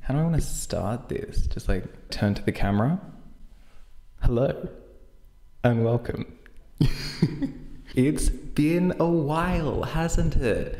How do I want to start this? Just like turn to the camera. Hello and welcome. It's been a while, hasn't it?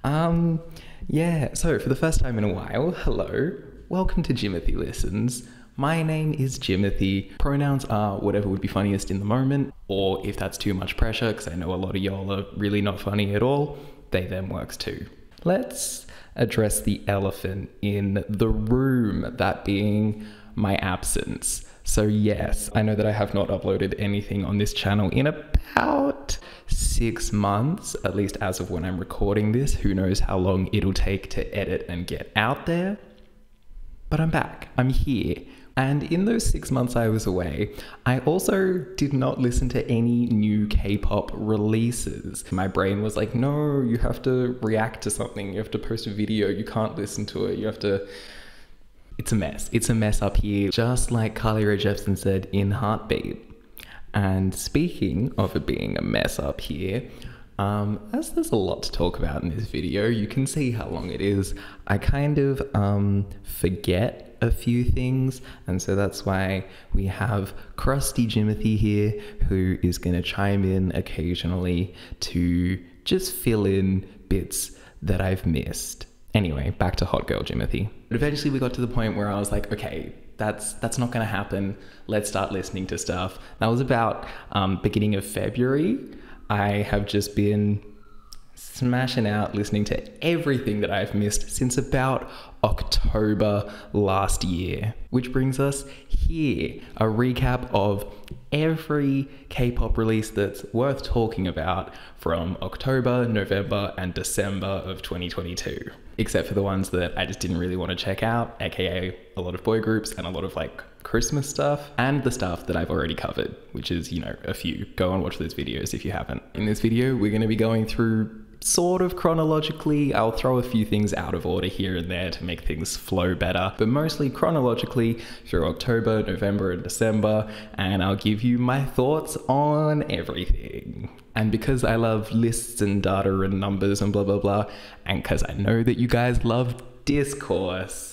Yeah, so for the first time in a while, hello. Welcome to Jimothy Listens. My name is Jimothy. Pronouns are whatever would be funniest in the moment, or if that's too much pressure, because I know a lot of y'all are really not funny at all, they them works too. Let's address the elephant in the room, that being my absence. So yes, I know that I have not uploaded anything on this channel in about 6 months, at least as of when I'm recording this. Who knows how long it'll take to edit and get out there. But I'm back, I'm here. And in those 6 months I was away, I also did not listen to any new K-pop releases. My brain was like, no, you have to react to something, you have to post a video, you can't listen to it, you have to... It's a mess. It's a mess up here, just like Carly Rae Jepsen said in Heartbeat. And speaking of it being a mess up here, as there's a lot to talk about in this video, you can see how long it is. I kind of forget a few things, and so that's why we have crusty Jimothy here, who is going to chime in occasionally to just fill in bits that I've missed. Anyway, back to hot girl Jimothy. But eventually we got to the point where I was like, okay, that's not gonna happen. Let's start listening to stuff. That was about beginning of February. I have just been smashing out listening to everything that I've missed since about October last year. Which brings us here, a recap of every K-pop release that's worth talking about from October, November, and December of 2022. Except for the ones that I just didn't really want to check out, aka a lot of boy groups and a lot of like Christmas stuff, and the stuff that I've already covered, which is, you know, a few. Go and watch those videos if you haven't. In this video, we're going to be going through sort of chronologically. I'll throw a few things out of order here and there to make things flow better, but mostly chronologically through October, November, and December, and I'll give you my thoughts on everything. And because I love lists and data and numbers and blah, blah, blah, and because I know that you guys love discourse,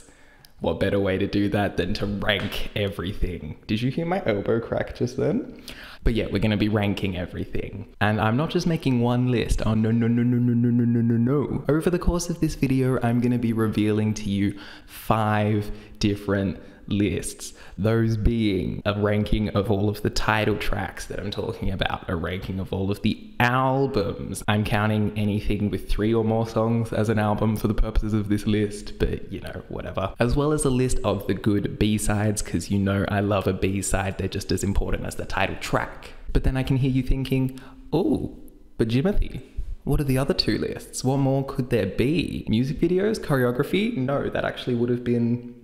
what better way to do that than to rank everything? Did you hear my elbow crack just then? But yeah, we're going to be ranking everything. And I'm not just making one list. Oh, no, no, no, no, no, no, no, no, no, no. Over the course of this video, I'm going to be revealing to you 5 different lists. Those being a ranking of all of the title tracks that I'm talking about, a ranking of all of the albums. I'm counting anything with 3 or more songs as an album for the purposes of this list, but you know, whatever. As well as a list of the good B-sides, because you know I love a B-side, they're just as important as the title track. But then I can hear you thinking, oh, but Jimothy, what are the other 2 lists? What more could there be? Music videos, choreography? No, that actually would have been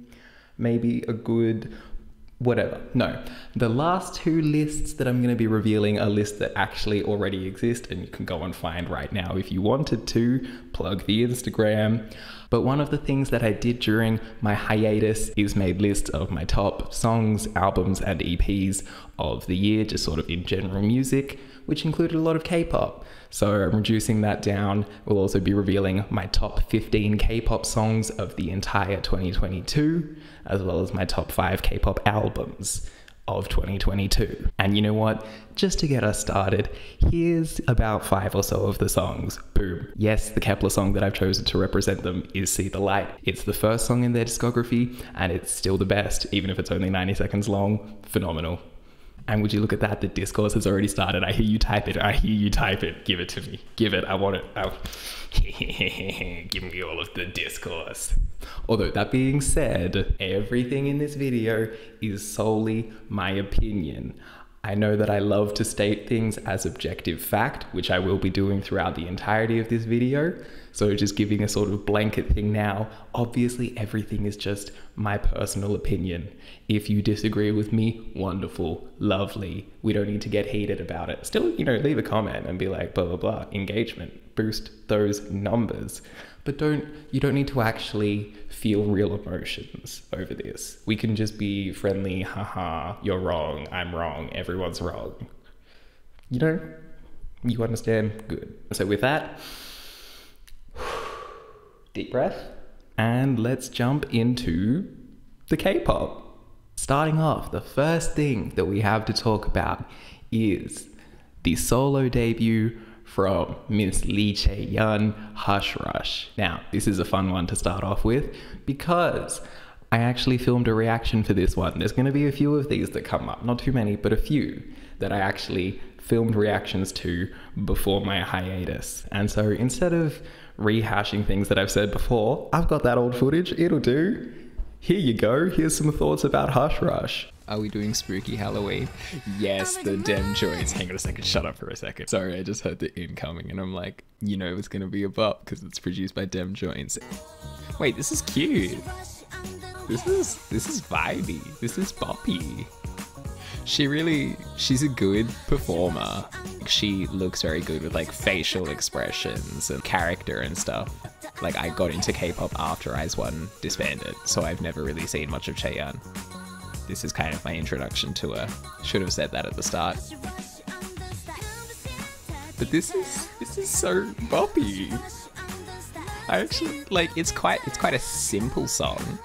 maybe a good whatever. No, the last 2 lists that I'm going to be revealing are lists that actually already exist and you can go and find right now if you wanted to. Plug the Instagram. But one of the things that I did during my hiatus is made lists of my top songs, albums, and EPs of the year, just sort of in general music, which included a lot of K-pop. So I'm reducing that down. We'll also be revealing my top 15 K-pop songs of the entire 2022, as well as my top 5 K-pop albums of 2022. And you know what? Just to get us started, here's about 5 or so of the songs. Boom. Yes, the Kepler song that I've chosen to represent them is See the Light. It's the first song in their discography, and it's still the best, even if it's only 90 seconds long. Phenomenal. And would you look at that, the discourse has already started. I hear you type it, I hear you type it. Give it to me, give it, I want it. Give me all of the discourse. Although that being said, everything in this video is solely my opinion. I know that I love to state things as objective fact, which I will be doing throughout the entirety of this video. So just giving a sort of blanket thing now, obviously everything is just my personal opinion. If you disagree with me, wonderful, lovely. We don't need to get heated about it. Still, you know, leave a comment and be like, blah, blah, blah, engagement, boost those numbers. But you don't need to actually feel real emotions over this. We can just be friendly, haha, you're wrong, I'm wrong, everyone's wrong. You know, you understand? Good. So with that, deep breath, and let's jump into the K-pop. Starting off, the first thing that we have to talk about is the solo debut from Miss Lee Chae-yeon, Hush Rush. Now, this is a fun one to start off with because I actually filmed a reaction for this one. There's going to be a few of these that come up, not too many, but a few that I actually filmed reactions to before my hiatus. And so instead of rehashing things that I've said before, I've got that old footage, it'll do. Here you go, here's some thoughts about Hush Rush. Are we doing spooky Halloween? Yes, the Dem Joints. Hang on a second, shut up for a second. Sorry, I just heard the incoming and I'm like, you know it's gonna be a bop because it's produced by Dem Joints. Wait, this is cute. This is vibey. This is boppy. She's a good performer. She looks very good with like facial expressions and character and stuff. Like I got into K-pop after IZ*ONE disbanded, so I've never really seen much of Chaeyeon. This is kind of my introduction to her. Should have said that at the start. But this is so boppy. I actually like it's quite a simple song.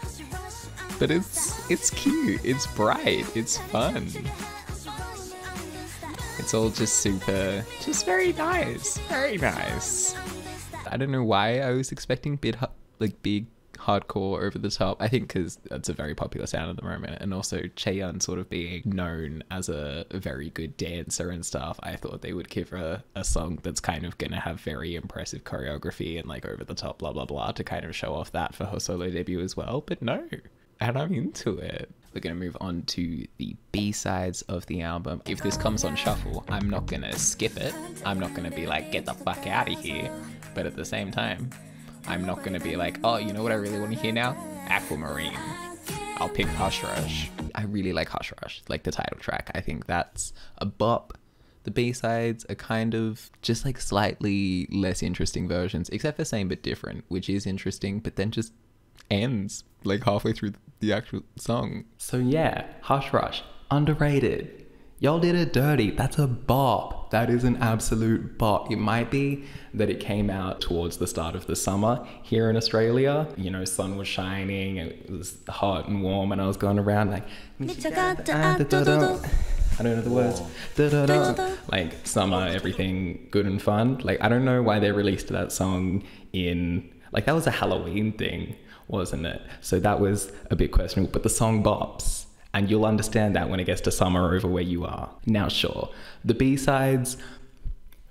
But it's cute, it's bright, it's fun. It's all just very nice, very nice. I don't know why I was expecting big hardcore over the top. I think because that's a very popular sound at the moment, and also Chaeyeon sort of being known as a very good dancer and stuff, I thought they would give her a song that's kind of gonna have very impressive choreography and like over the top blah blah blah to kind of show off that for her solo debut as well, but no. And I'm into it. We're gonna move on to the B-sides of the album. If this comes on shuffle, I'm not gonna skip it. I'm not gonna be like, get the fuck out of here. But at the same time, I'm not gonna be like, oh, you know what I really want to hear now? Aquamarine. I'll pick Hush Rush. I really like Hush Rush, like the title track. I think that's a bop. The B-sides are kind of just like slightly less interesting versions, except for Same But Different, which is interesting, but then just ends like halfway through the actual song. So yeah, Hush Rush, underrated. Y'all did it dirty. That's a bop. That is an absolute bop. It might be that it came out towards the start of the summer here in Australia. You know, sun was shining, it was hot and warm, and I was going around like, I don't know the words. Like summer, everything good and fun. Like I don't know why they released that song in, like that was a Halloween thing, wasn't it? So that was a bit questionable, but the song bops. And you'll understand that when it gets to summer over where you are. Now sure, the B-sides,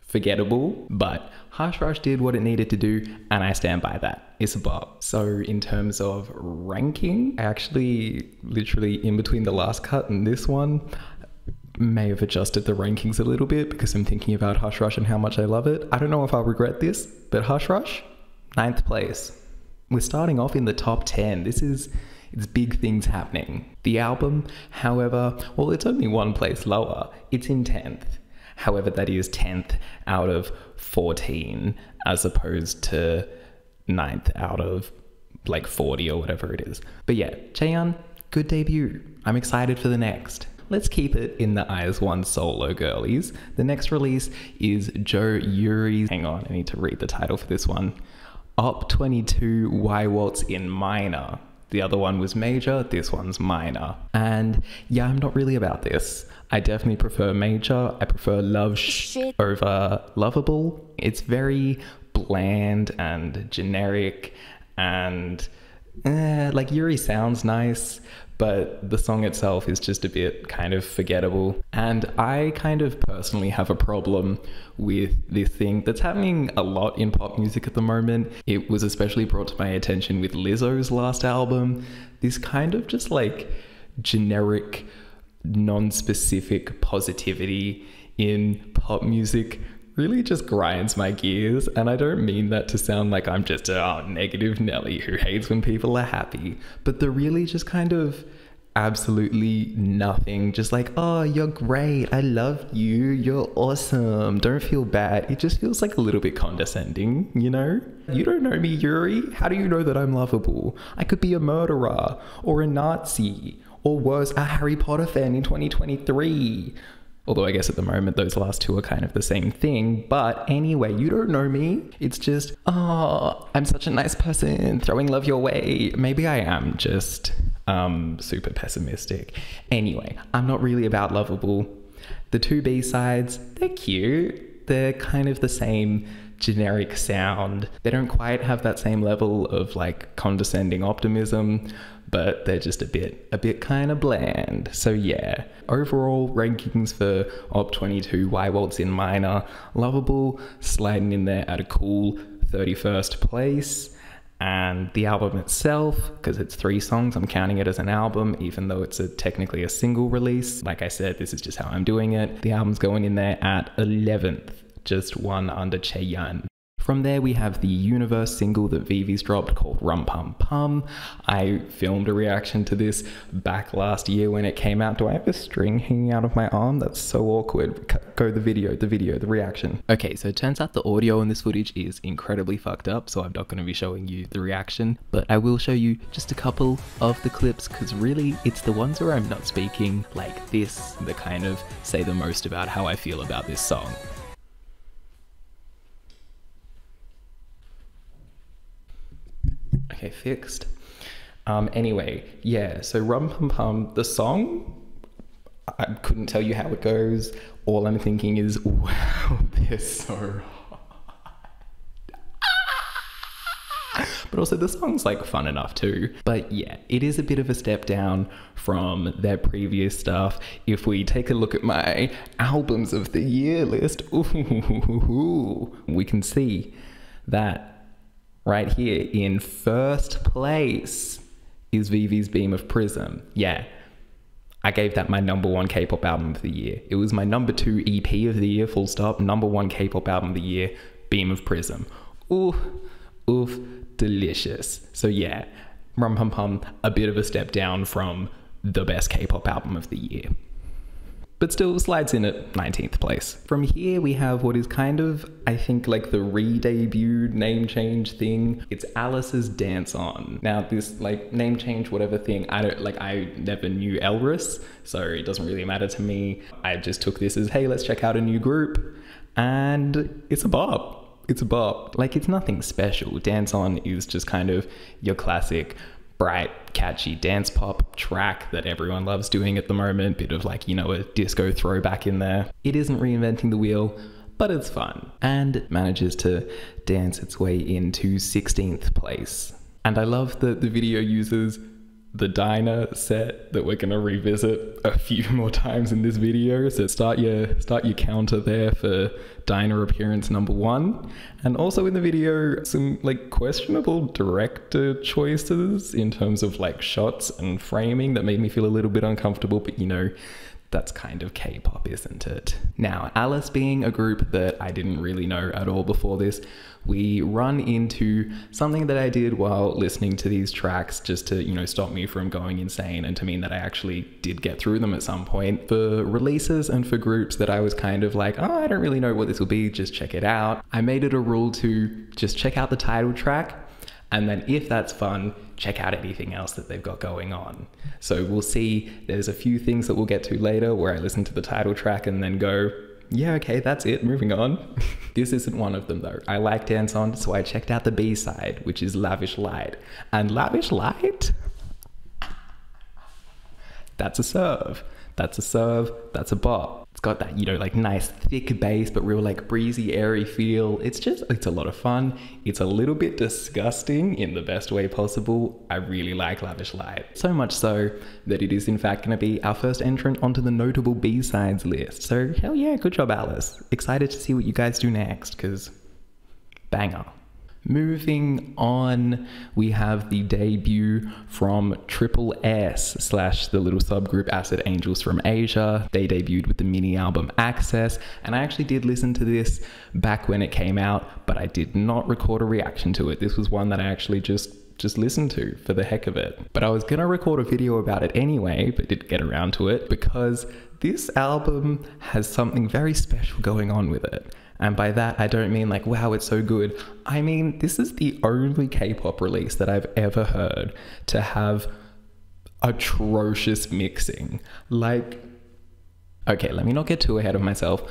forgettable, but Hush Rush did what it needed to do, and I stand by that. It's a bop. So in terms of ranking, I actually literally in between the last cut and this one, may have adjusted the rankings a little bit because I'm thinking about Hush Rush and how much I love it. I don't know if I'll regret this, but Hush Rush, 9th place. We're starting off in the top 10. It's big things happening. The album, however, well, it's only one place lower. It's in 10th. However, that is 10th out of 14 as opposed to 9th out of like 40 or whatever it is. But yeah, Chaeyeon, good debut. I'm excited for the next. Let's keep it in the IZ*ONE solo girlies. The next release is YURI's, hang on, I need to read the title for this one. Op 22 Y Waltz in minor. The other one was major, this one's minor. And yeah, I'm not really about this. I definitely prefer major. I prefer love over lovable. It's very bland and generic and like YURI sounds nice, but the song itself is just a bit kind of forgettable. And I kind of personally have a problem with this thing that's happening a lot in pop music at the moment. It was especially brought to my attention with Lizzo's last album. This kind of just like generic, non-specific positivity in pop music really just grinds my gears, and I don't mean that to sound like I'm just a negative Nelly who hates when people are happy, but the really just kind of absolutely nothing, just like, oh, you're great, I love you, you're awesome, don't feel bad. It just feels like a little bit condescending, you know? You don't know me, Yuri. How do you know that I'm lovable? I could be a murderer or a Nazi or worse, a Harry Potter fan in 2023. Although I guess at the moment those last two are kind of the same thing. But anyway, you don't know me. It's just, oh, I'm such a nice person, throwing love your way. Maybe I am just super pessimistic. Anyway, I'm not really about lovable. The two B-sides, they're cute. They're kind of the same generic sound. They don't quite have that same level of like condescending optimism, but they're just a bit kind of bland. So yeah, overall rankings for Op22 Y Waltz in minor, lovable, sliding in there at a cool 31st place. And the album itself, because it's 3 songs, I'm counting it as an album, even though it's technically a single release. Like I said, this is just how I'm doing it. The album's going in there at 11th, just one under CHAE. From there, we have the Universe single that VIVIZ dropped called Rum Pum Pum. I filmed a reaction to this back last year when it came out. Do I have a string hanging out of my arm? That's so awkward. Go the video, the reaction. Okay, so it turns out the audio in this footage is incredibly fucked up, so I'm not going to be showing you the reaction, but I will show you just a couple of the clips, because really it's the ones where I'm not speaking like this that kind of say the most about how I feel about this song. Okay, fixed. Anyway, yeah, so Rum Pum Pum, the song, I couldn't tell you how it goes. All I'm thinking is, wow, they're so hot. But also the song's like fun enough too. But yeah, it is a bit of a step down from their previous stuff. If we take a look at my albums of the year list, ooh, we can see that right here in first place is VIVIZ's Beam of Prism. Yeah, I gave that my #1 K-pop album of the year. It was my #2 EP of the year, full stop. #1 K-pop album of the year, Beam of Prism. Oof, oof, delicious. So yeah, Rum Pum Pum, a bit of a step down from the best K-pop album of the year, but still slides in at 19th place. From here we have what is kind of, I think, like the re-debuted name change thing. It's Alice's Dance On. Now this like name change whatever thing, I never knew IRRIS, so it doesn't really matter to me. I just took this as, hey, let's check out a new group, and it's a bop. It's a bop. Like, it's nothing special. Dance On is just kind of your classic bright, catchy dance pop track that everyone loves doing at the moment. Bit of like, you know, a disco throwback in there. It isn't reinventing the wheel, but it's fun. And it manages to dance its way into 16th place. And I love that the video uses the diner set that we're gonna revisit a few more times in this video. So start your counter there for diner appearance #1. And also in the video, some like questionable director choices in terms of like shots and framing that made me feel a little bit uncomfortable, but you know, that's kind of K-pop, isn't it? Now, Alice being a group that I didn't really know at all before this, we run into something that I did while listening to these tracks just to, you know, stop me from going insane and to mean that I actually did get through them at some point. For releases and for groups that I was kind of like, oh, I don't really know what this will be, just check it out. I made it a rule to just check out the title track, and then if that's fun, check out anything else that they've got going on. So we'll see, there's a few things that we'll get to later where I listen to the title track and then go, yeah, okay, that's it, moving on. This isn't one of them though. I like Dance On, so I checked out the B-side, which is Lavish Light. And Lavish Light? That's a serve. That's a serve, that's a bop. It's got that, you know, like nice thick bass, but real like breezy, airy feel. It's a lot of fun. It's a little bit disgusting in the best way possible. I really like Lavish Light. So much so that it is in fact gonna be our first entrant onto the notable B-sides list. So hell yeah, good job, Alice. Excited to see what you guys do next, cause banger. Moving on, we have the debut from SSERAFIM / the little subgroup Acid Angels from Asia. They debuted with the mini album Access, and I actually did listen to this back when it came out, but I did not record a reaction to it. This was one that I actually just listened to for the heck of it. But I was gonna record a video about it anyway, but didn't get around to it because this album has something very special going on with it. And by that, I don't mean like, wow, it's so good. I mean, this is the only K-pop release that I've ever heard to have atrocious mixing. Like, Okay, let me not get too ahead of myself.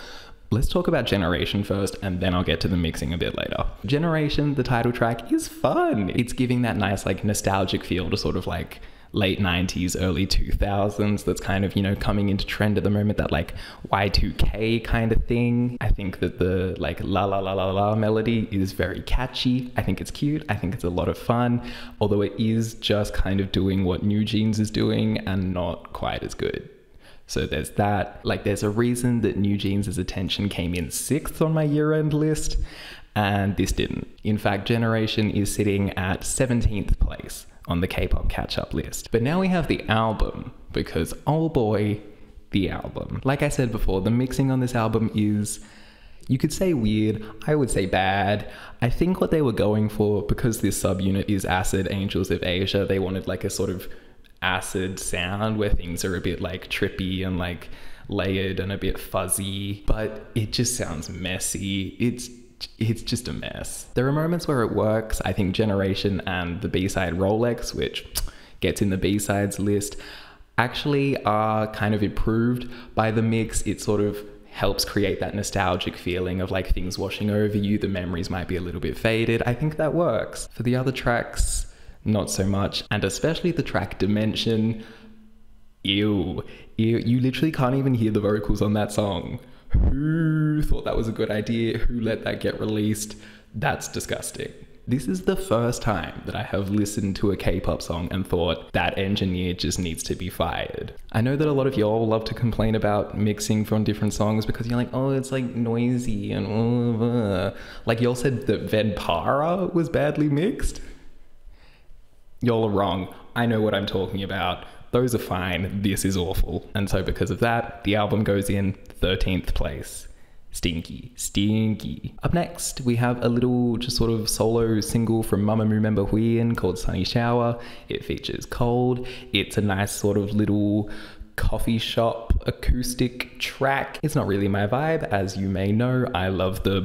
Let's talk about Generation first, and then I'll get to the mixing a bit later. Generation, the title track, is fun. It's giving that nice like nostalgic feel to sort of like late 90s, early 2000s that's kind of, you know, coming into trend at the moment, that like Y2K kind of thing. I think that the like la la la la la melody is very catchy. I think it's cute. I think it's a lot of fun, although it is just kind of doing what NewJeans is doing and not quite as good. So there's that. Like, there's a reason that NewJeans' Attention came in 6th on my year-end list, and this didn't. In fact, Generation is sitting at 17th place on the Kpop Katchup list. But now we have the album, because oh boy, the album. Like I said before, the mixing on this album is, you could say weird, I would say bad. I think what they were going for, because this subunit is Acid Angels of Asia, they wanted like a sort of acid sound where things are a bit like trippy and like layered and a bit fuzzy, but it just sounds messy. It's just a mess. There are moments where it works. I think Generation and the B-side Rolex, which gets in the B-sides list, actually are kind of improved by the mix. It sort of helps create that nostalgic feeling of like things washing over you. The memories might be a little bit faded. I think that works. For the other tracks, not so much, and especially the track Dimension. Ew. You literally can't even hear the vocals on that song. Who thought that was a good idea? Who let that get released? That's disgusting. This is the first time that I have listened to a K-pop song and thought that engineer just needs to be fired. I know that a lot of y'all love to complain about mixing from different songs because you're like, oh, it's like noisy and like y'all said that Venpara was badly mixed. Y'all are wrong. I know what I'm talking about. Those are fine. This is awful. And so because of that, the album goes in 13th place. Stinky, stinky. Up next, we have a little just sort of solo single from Mamamoo member Hwee called Sunny Shower. It features Cold. It's a nice sort of little coffee shop acoustic track. It's not really my vibe, as you may know. I love the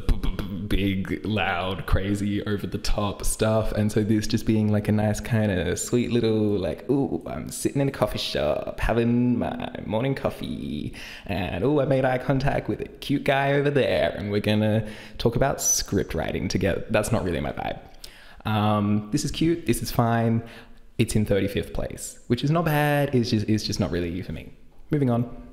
big, loud, crazy, over-the-top stuff, and so this just being like a nice kind of sweet little like, ooh, I'm sitting in a coffee shop having my morning coffee, and ooh, I made eye contact with a cute guy over there, and we're gonna talk about script writing together. That's not really my vibe. This is cute, this is fine. It's in 35th place, which is not bad. It's just not really for me. Moving on.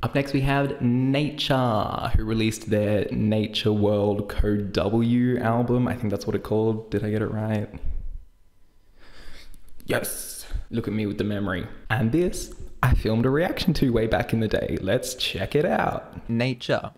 Up next we have Nature, who released their Nature World Code W album. I think that's what it called. Did I get it right? Yes. Look at me with the memory. And this, I filmed a reaction to way back in the day. Let's check it out. Nature.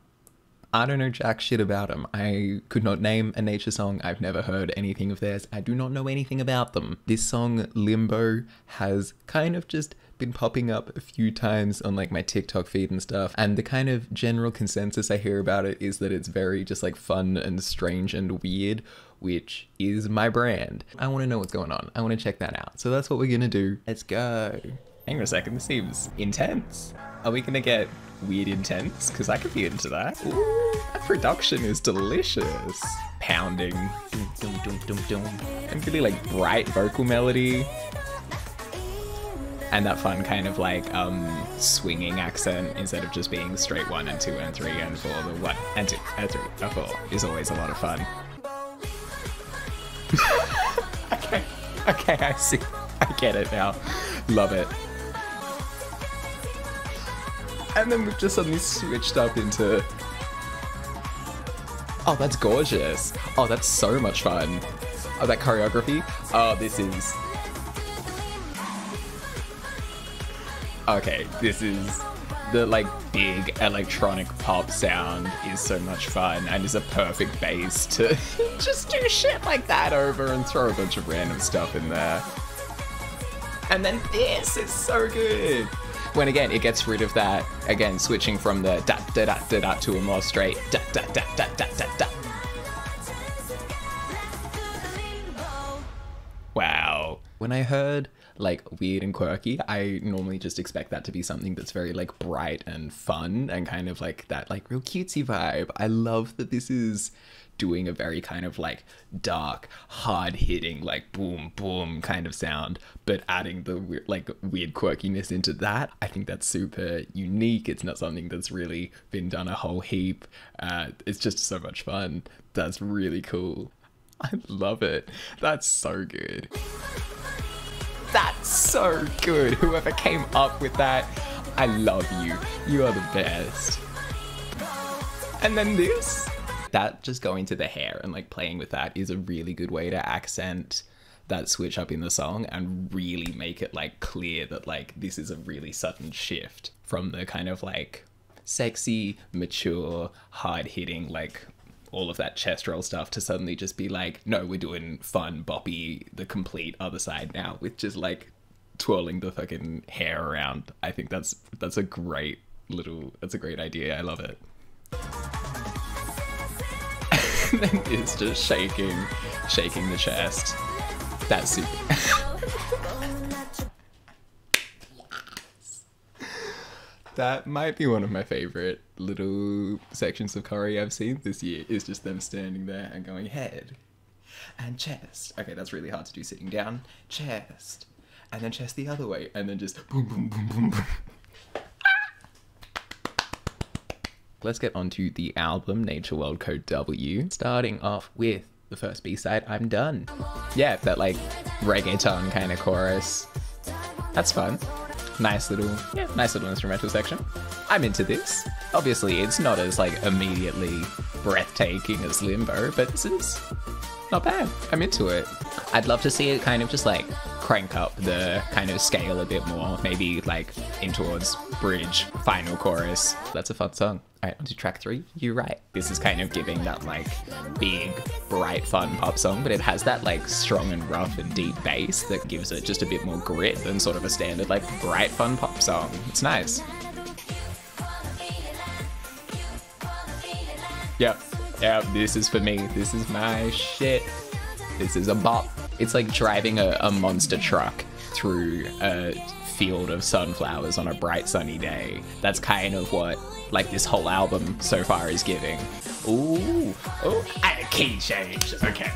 I don't know jack shit about them. I could not name a Nature song. I've never heard anything of theirs. I do not know anything about them. This song, Limbo, has kind of just been popping up a few times on like my TikTok feed and stuff, and the kind of general consensus I hear about it is that it's very just like fun and strange and weird, which is my brand. I want to know what's going on. I want to check that out. So that's what we're gonna do. Let's go. Hang on a second, this seems intense. Are we gonna get weird intense? Because I could be into that. Ooh, that production is delicious. Pounding. Dum, dum, dum, dum, dum. And really like bright vocal melody. And that fun kind of like swinging accent instead of just being straight 1 and 2 and 3 and 4. The 1 and 2 and 3 and 4 is always a lot of fun. Okay, I see. I get it now. Love it. And then we've just suddenly switched up into... Oh, that's gorgeous. Oh, that's so much fun. Oh, that choreography. Oh, this is... Okay, this is the like big electronic pop sound is so much fun and is a perfect base to just do shit like that over and throw a bunch of random stuff in there. And then this is so good. When again, it gets rid of that, again, switching from the da da da da da to a more straight da da da da da da da. Wow. When I heard like weird and quirky. I normally just expect that to be something that's very like bright and fun and kind of like that like real cutesy vibe. I love that this is doing a very kind of like dark, hard-hitting, like boom boom kind of sound, but adding the like weird quirkiness into that. I think that's super unique. It's not something that's really been done a whole heap. It's just so much fun. That's really cool. I love it. That's so good. That's so good. Whoever came up with that, I love you. You are the best. And then this. That just going to the hair and like playing with that is a really good way to accent that switch up in the song and really make it like clear that like this is a really sudden shift from the kind of like sexy, mature, hard-hitting, like all of that chest roll stuff to suddenly just be like, no, we're doing fun, boppy, the complete other side now with just like twirling the fucking hair around. I think that's a great idea. I love it. And then it's just shaking the chest. That's super. That might be one of my favorite little sections of choreo I've seen this year, is just them standing there and going head and chest. Okay, that's really hard to do sitting down. Chest. And then chest the other way. And then just boom, boom, boom, boom, boom. Let's get onto the album, Nature World Code W. Starting off with the first B-side, I'm Done. Yeah, that like reggaeton kind of chorus. That's fun. Nice little instrumental section. I'm into this. Obviously, it's not as like immediately breathtaking as Limbo, but this is not bad. I'm into it. I'd love to see it kind of just like crank up the kind of scale a bit more, maybe like in towards bridge, final chorus. That's a fun song. All right, on to track 3, YURI. This is kind of giving that like big, bright, fun pop song, but it has that like strong and rough and deep bass that gives it just a bit more grit than sort of a standard like bright, fun pop song. It's nice. Yep, this is for me. This is my shit. This is a bop. It's like driving a monster truck through a field of sunflowers on a bright sunny day. That's kind of what like this whole album so far is giving. Ooh, oh, key change. Okay.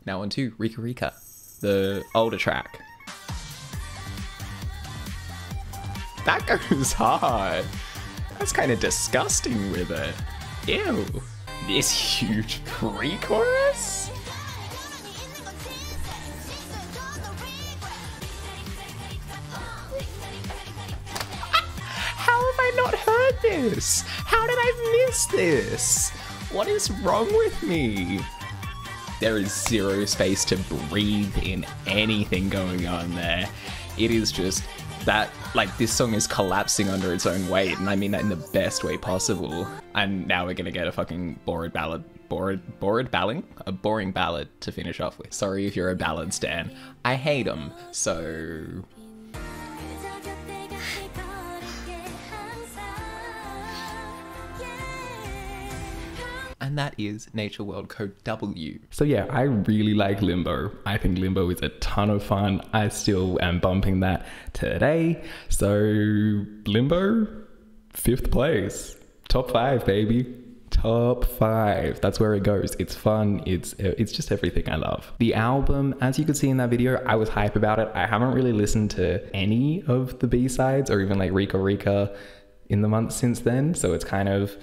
Now on to Rika Rika, the older track. That goes hard. That's kind of disgusting with it. Ew. This huge pre-chorus? How have I not heard this? How did I miss this? What is wrong with me? There is zero space to breathe in anything going on there. It is just that, like, this song is collapsing under its own weight, and I mean that in the best way possible. And now we're gonna get a fucking boring ballad to finish off with. Sorry if you're a ballad stan. I hate them, so... And that is Nature World Code W. So yeah, I really like Limbo. I think Limbo is a ton of fun. I still am bumping that today. So Limbo, 5th place. Top 5, baby. Top 5. That's where it goes. It's fun. It's just everything I love. The album, as you could see in that video, I was hype about it. I haven't really listened to any of the B-sides or even like Rika Rika in the months since then. So it's kind of...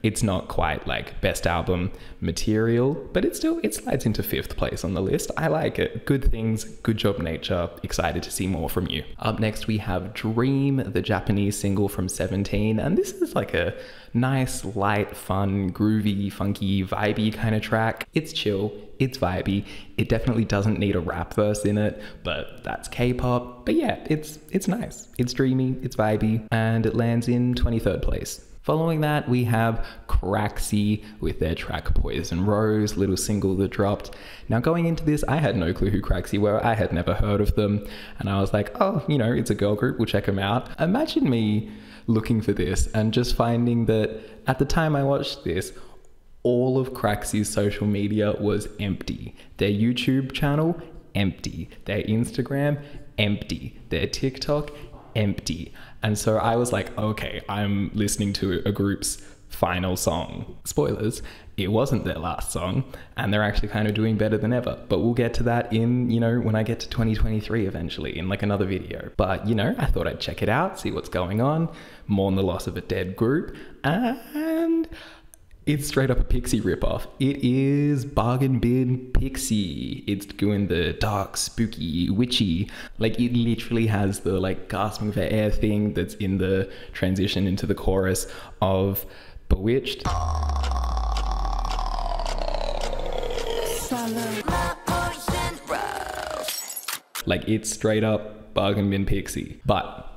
It's not quite like best album material, but it slides into 5th place on the list. I like it. Good things, good job Nature. Excited to see more from you. Up next we have Dream, the Japanese single from 17, and this is like a nice, light, fun, groovy, funky, vibey kind of track. It's chill, it's vibey. It definitely doesn't need a rap verse in it, but that's K-pop. But yeah, it's nice. It's dreamy, it's vibey, and it lands in 23rd place. Following that, we have CRAXY with their track Poison Rose, little single that dropped. Now going into this, I had no clue who CRAXY were. I had never heard of them. And I was like, oh, you know, it's a girl group, we'll check them out. Imagine me looking for this and just finding that at the time I watched this, all of CRAXY's social media was empty. Their YouTube channel, empty. Their Instagram, empty. Their TikTok, empty. And so I was like, okay, I'm listening to a group's final song. Spoilers, it wasn't their last song, and they're actually kind of doing better than ever. But we'll get to that in, you know, when I get to 2023 eventually, in like another video. But, you know, I thought I'd check it out, see what's going on, mourn the loss of a dead group, and it's straight up a PIXY ripoff. It is bargain bin PIXY. It's doing the dark, spooky, witchy. Like, it literally has the like gasping for air thing that's in the transition into the chorus of Bewitched. Like, it's straight up bargain bin PIXY. But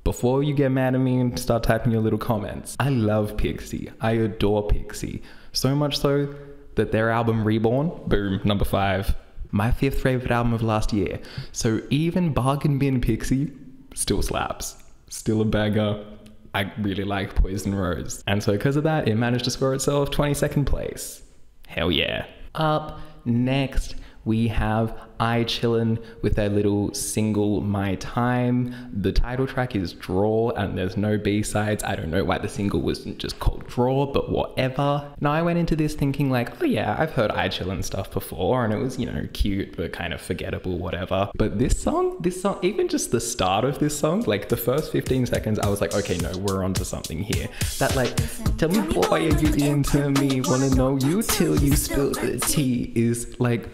before you get mad at me and start typing your little comments, I love PIXY. I adore PIXY. So much so that their album Reborn, boom, number 5, my 5th favorite album of last year. So even bargain bin PIXY still slaps. Still a banger. I really like Poison Rose. And so because of that, it managed to score itself 22nd place. Hell yeah. Up next, we have ICHILLIN with their little single My Time. The title track is Draw and there's no B-sides. I don't know why the single wasn't just called Draw, but whatever. Now I went into this thinking like, oh yeah, I've heard ICHILLIN stuff before and it was, you know, cute but kind of forgettable, whatever. But this song, even just the start of this song, like the first 15 seconds, I was like, okay, no, we're onto something here. That like, tell me boy, are you into me? Wanna know you till you spill the tea is like,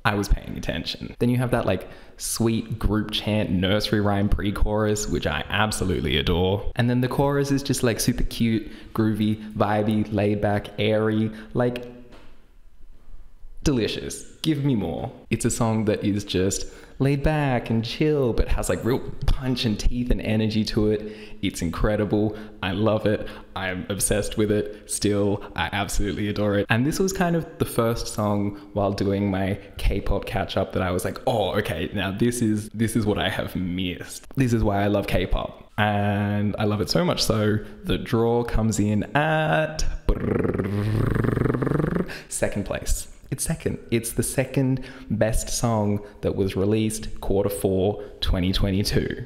I was paying attention. Then you have that like sweet group chant nursery rhyme pre-chorus, which I absolutely adore. And then the chorus is just like super cute, groovy, vibey, laid back, airy, like delicious. Give me more. It's a song that is just laid back and chill, but has like real punch and teeth and energy to it. It's incredible. I love it. I'm obsessed with it still. I absolutely adore it. And this was kind of the first song while doing my K-pop catch-up that I was like, oh, okay, now this is what I have missed. This is why I love K-pop. And I love it so much so, the Draw comes in at 2nd place. It's second. It's the second best song that was released Q4 2022.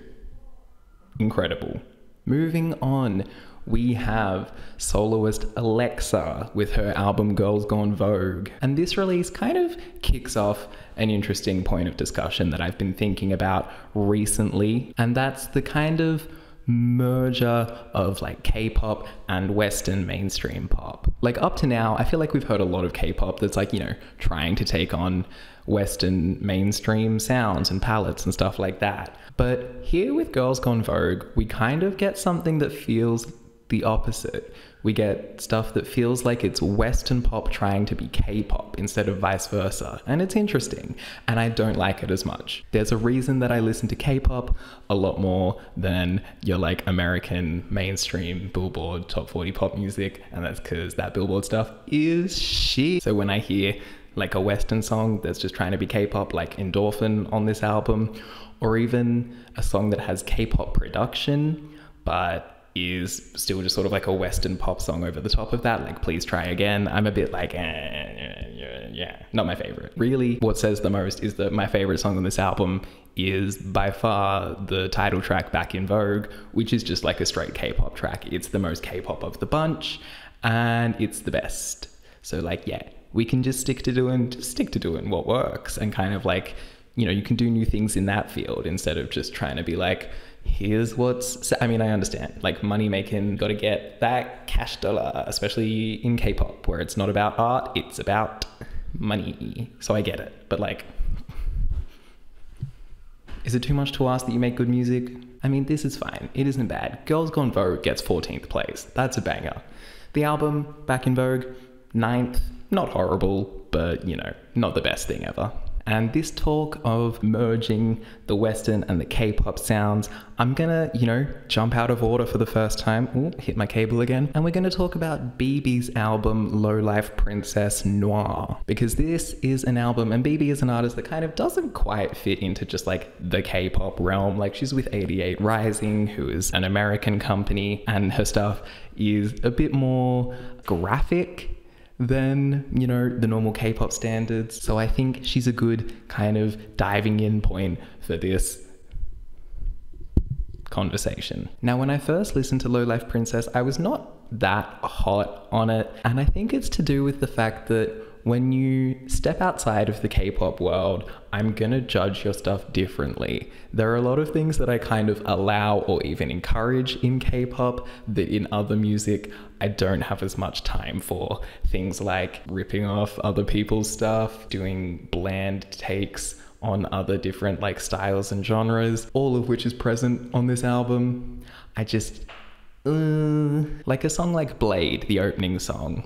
Incredible. Moving on, we have soloist Alexa with her album Girls Gone Vogue. And this release kind of kicks off an interesting point of discussion that I've been thinking about recently. And that's the kind of merger of like K-pop and Western mainstream pop. Like up to now, I feel like we've heard a lot of K-pop that's like, you know, trying to take on Western mainstream sounds and palettes and stuff like that. But here with Girls Gone Vogue, we kind of get something that feels the opposite. We get stuff that feels like it's Western pop trying to be K-pop instead of vice versa. And it's interesting, and I don't like it as much. There's a reason that I listen to K-pop a lot more than your like American mainstream Billboard top 40 pop music, and that's because that Billboard stuff is shit. So when I hear like a Western song that's just trying to be K-pop, like Endorphin on this album, or even a song that has K-pop production, but is still just sort of like a Western pop song over the top of that, like Please Try Again, I'm a bit like, yeah, not my favorite. Really, what says the most is that my favorite song on this album is by far the title track Back in Vogue, which is just like a straight K-pop track. It's the most K-pop of the bunch, and it's the best. So like, yeah, we can just stick to doing what works, and kind of like, you know, you can do new things in that field instead of just trying to be like, here's what's, I mean, I understand, like money making, gotta get that cash dollar, especially in K-pop where it's not about art, it's about money. So I get it, but like, is it too much to ask that you make good music? I mean, this is fine. It isn't bad. Girls Gone Vogue gets 14th place. That's a banger. The album, Back in Vogue, 9th. Not horrible, but you know, not the best thing ever. And this talk of merging the Western and the K-pop sounds, I'm gonna, you know, jump out of order for the first time. Ooh, hit my cable again. And we're gonna talk about BIBI's album, Low Life Princess Noir. Because this is an album, and BIBI is an artist that kind of doesn't quite fit into just like the K-pop realm. Like she's with 88 Rising, who is an American company, and her stuff is a bit more graphic than, you know, the normal K-pop standards. So I think she's a good kind of diving in point for this conversation. Now, when I first listened to Low Life Princess, I was not that hot on it. And I think it's to do with the fact that when you step outside of the K-pop world, I'm gonna judge your stuff differently. There are a lot of things that I kind of allow or even encourage in K-pop that in other music I don't have as much time for. Things like ripping off other people's stuff, doing bland takes on other different like styles and genres, all of which is present on this album. I just, like a song like Blade, the opening song.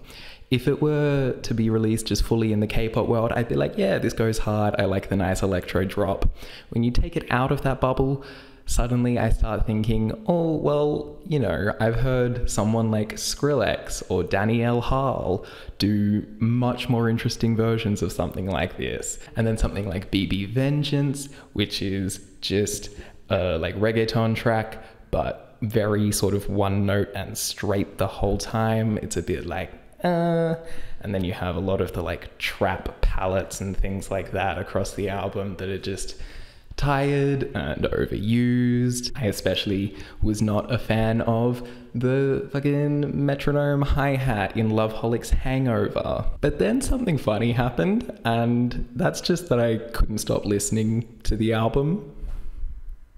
If it were to be released just fully in the K-pop world, I'd be like, yeah, this goes hard. I like the nice electro drop. When you take it out of that bubble, suddenly I start thinking, oh, well, you know, I've heard someone like Skrillex or Danielle Hall do much more interesting versions of something like this. And then something like BIBI Vengeance, which is just a like reggaeton track, but very sort of one note and straight the whole time. It's a bit like, and then you have a lot of the like trap palettes and things like that across the album that are just tired and overused. I especially was not a fan of the fucking metronome hi-hat in Loveholic's Hangover. But then something funny happened, and that's just that I couldn't stop listening to the album.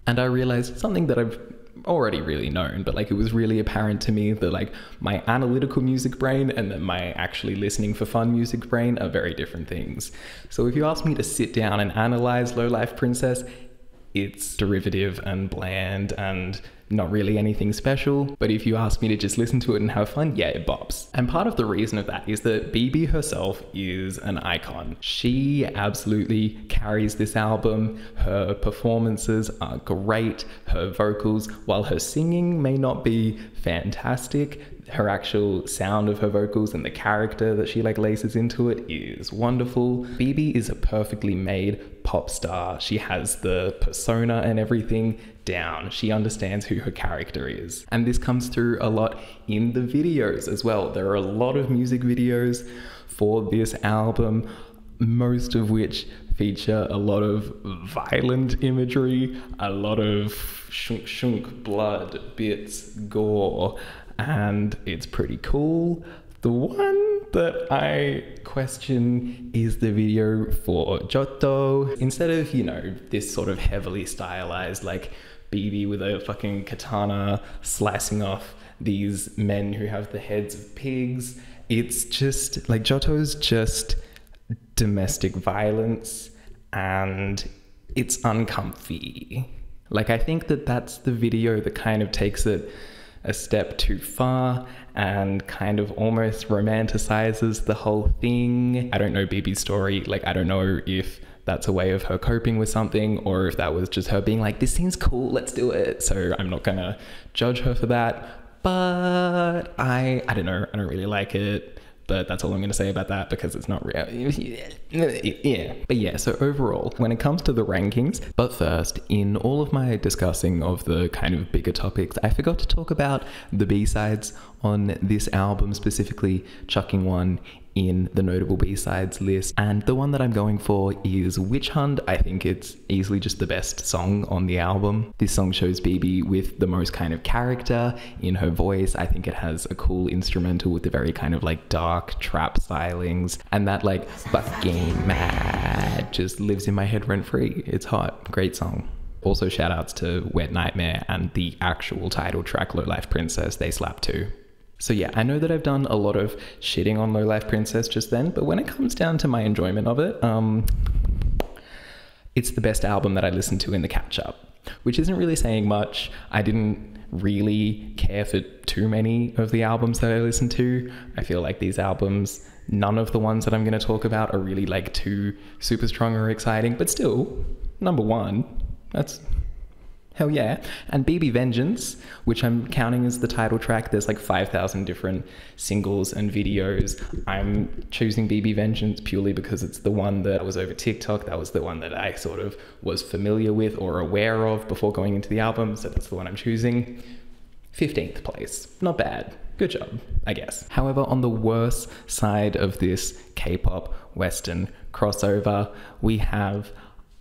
And I realized something that I've already really known, but like it was really apparent to me that like my analytical music brain and then my actually listening for fun music brain are very different things. So if you ask me to sit down and analyze Low Life Princess, it's derivative and bland and not really anything special. But if you ask me to just listen to it and have fun, yeah, it bops. And part of the reason of that is that BIBI herself is an icon. She absolutely carries this album. Her performances are great. Her vocals, while her singing may not be fantastic, her actual sound of her vocals and the character that she like laces into it is wonderful. BIBI is a perfectly made pop star. She has the persona and everything down. She understands who her character is. And this comes through a lot in the videos as well. There are a lot of music videos for this album, most of which feature a lot of violent imagery, a lot of shunk shunk, blood, bits, gore, and it's pretty cool. The one that I question is the video for Johto. Instead of, you know, this sort of heavily stylized like BIBI with a fucking katana slicing off these men who have the heads of pigs, it's just like Johto's just domestic violence and it's uncomfy. Like I think that that's the video that kind of takes it a step too far and kind of almost romanticizes the whole thing. I don't know BIBI's story. Like, I don't know if that's a way of her coping with something or if that was just her being like, this seems cool, let's do it. So I'm not gonna judge her for that. But I don't know, I don't really like it. But that's all I'm going to say about that because it's not real. Yeah. But yeah, so overall, when it comes to the rankings, but first, in all of my discussing of the kind of bigger topics, I forgot to talk about the B-sides on this album, specifically chucking one in the notable B-sides list. And the one that I'm going for is Witch Hunt. I think it's easily just the best song on the album. This song shows BIBI with the most kind of character in her voice. I think it has a cool instrumental with the very kind of like dark trap stylings, and that like fucking mad just lives in my head rent free. It's hot. Great song. Also shout outs to Wet Nightmare and the actual title track Low Life Princess. They slap too. So yeah, I know that I've done a lot of shitting on Low Life Princess just then, but when it comes down to my enjoyment of it, it's the best album that I listened to in the catch-up, which isn't really saying much. I didn't really care for too many of the albums that I listened to. I feel like these albums, none of the ones that I'm going to talk about are really like too super strong or exciting, but still, number one, that's hell yeah. And BIBI Vengeance, which I'm counting as the title track, there's like 5,000 different singles and videos. I'm choosing BIBI Vengeance purely because it's the one that was over TikTok. That was the one that I sort of was familiar with or aware of before going into the album. So that's the one I'm choosing. 15th place. Not bad. good job, I guess. However, on the worst side of this K-pop Western crossover, we have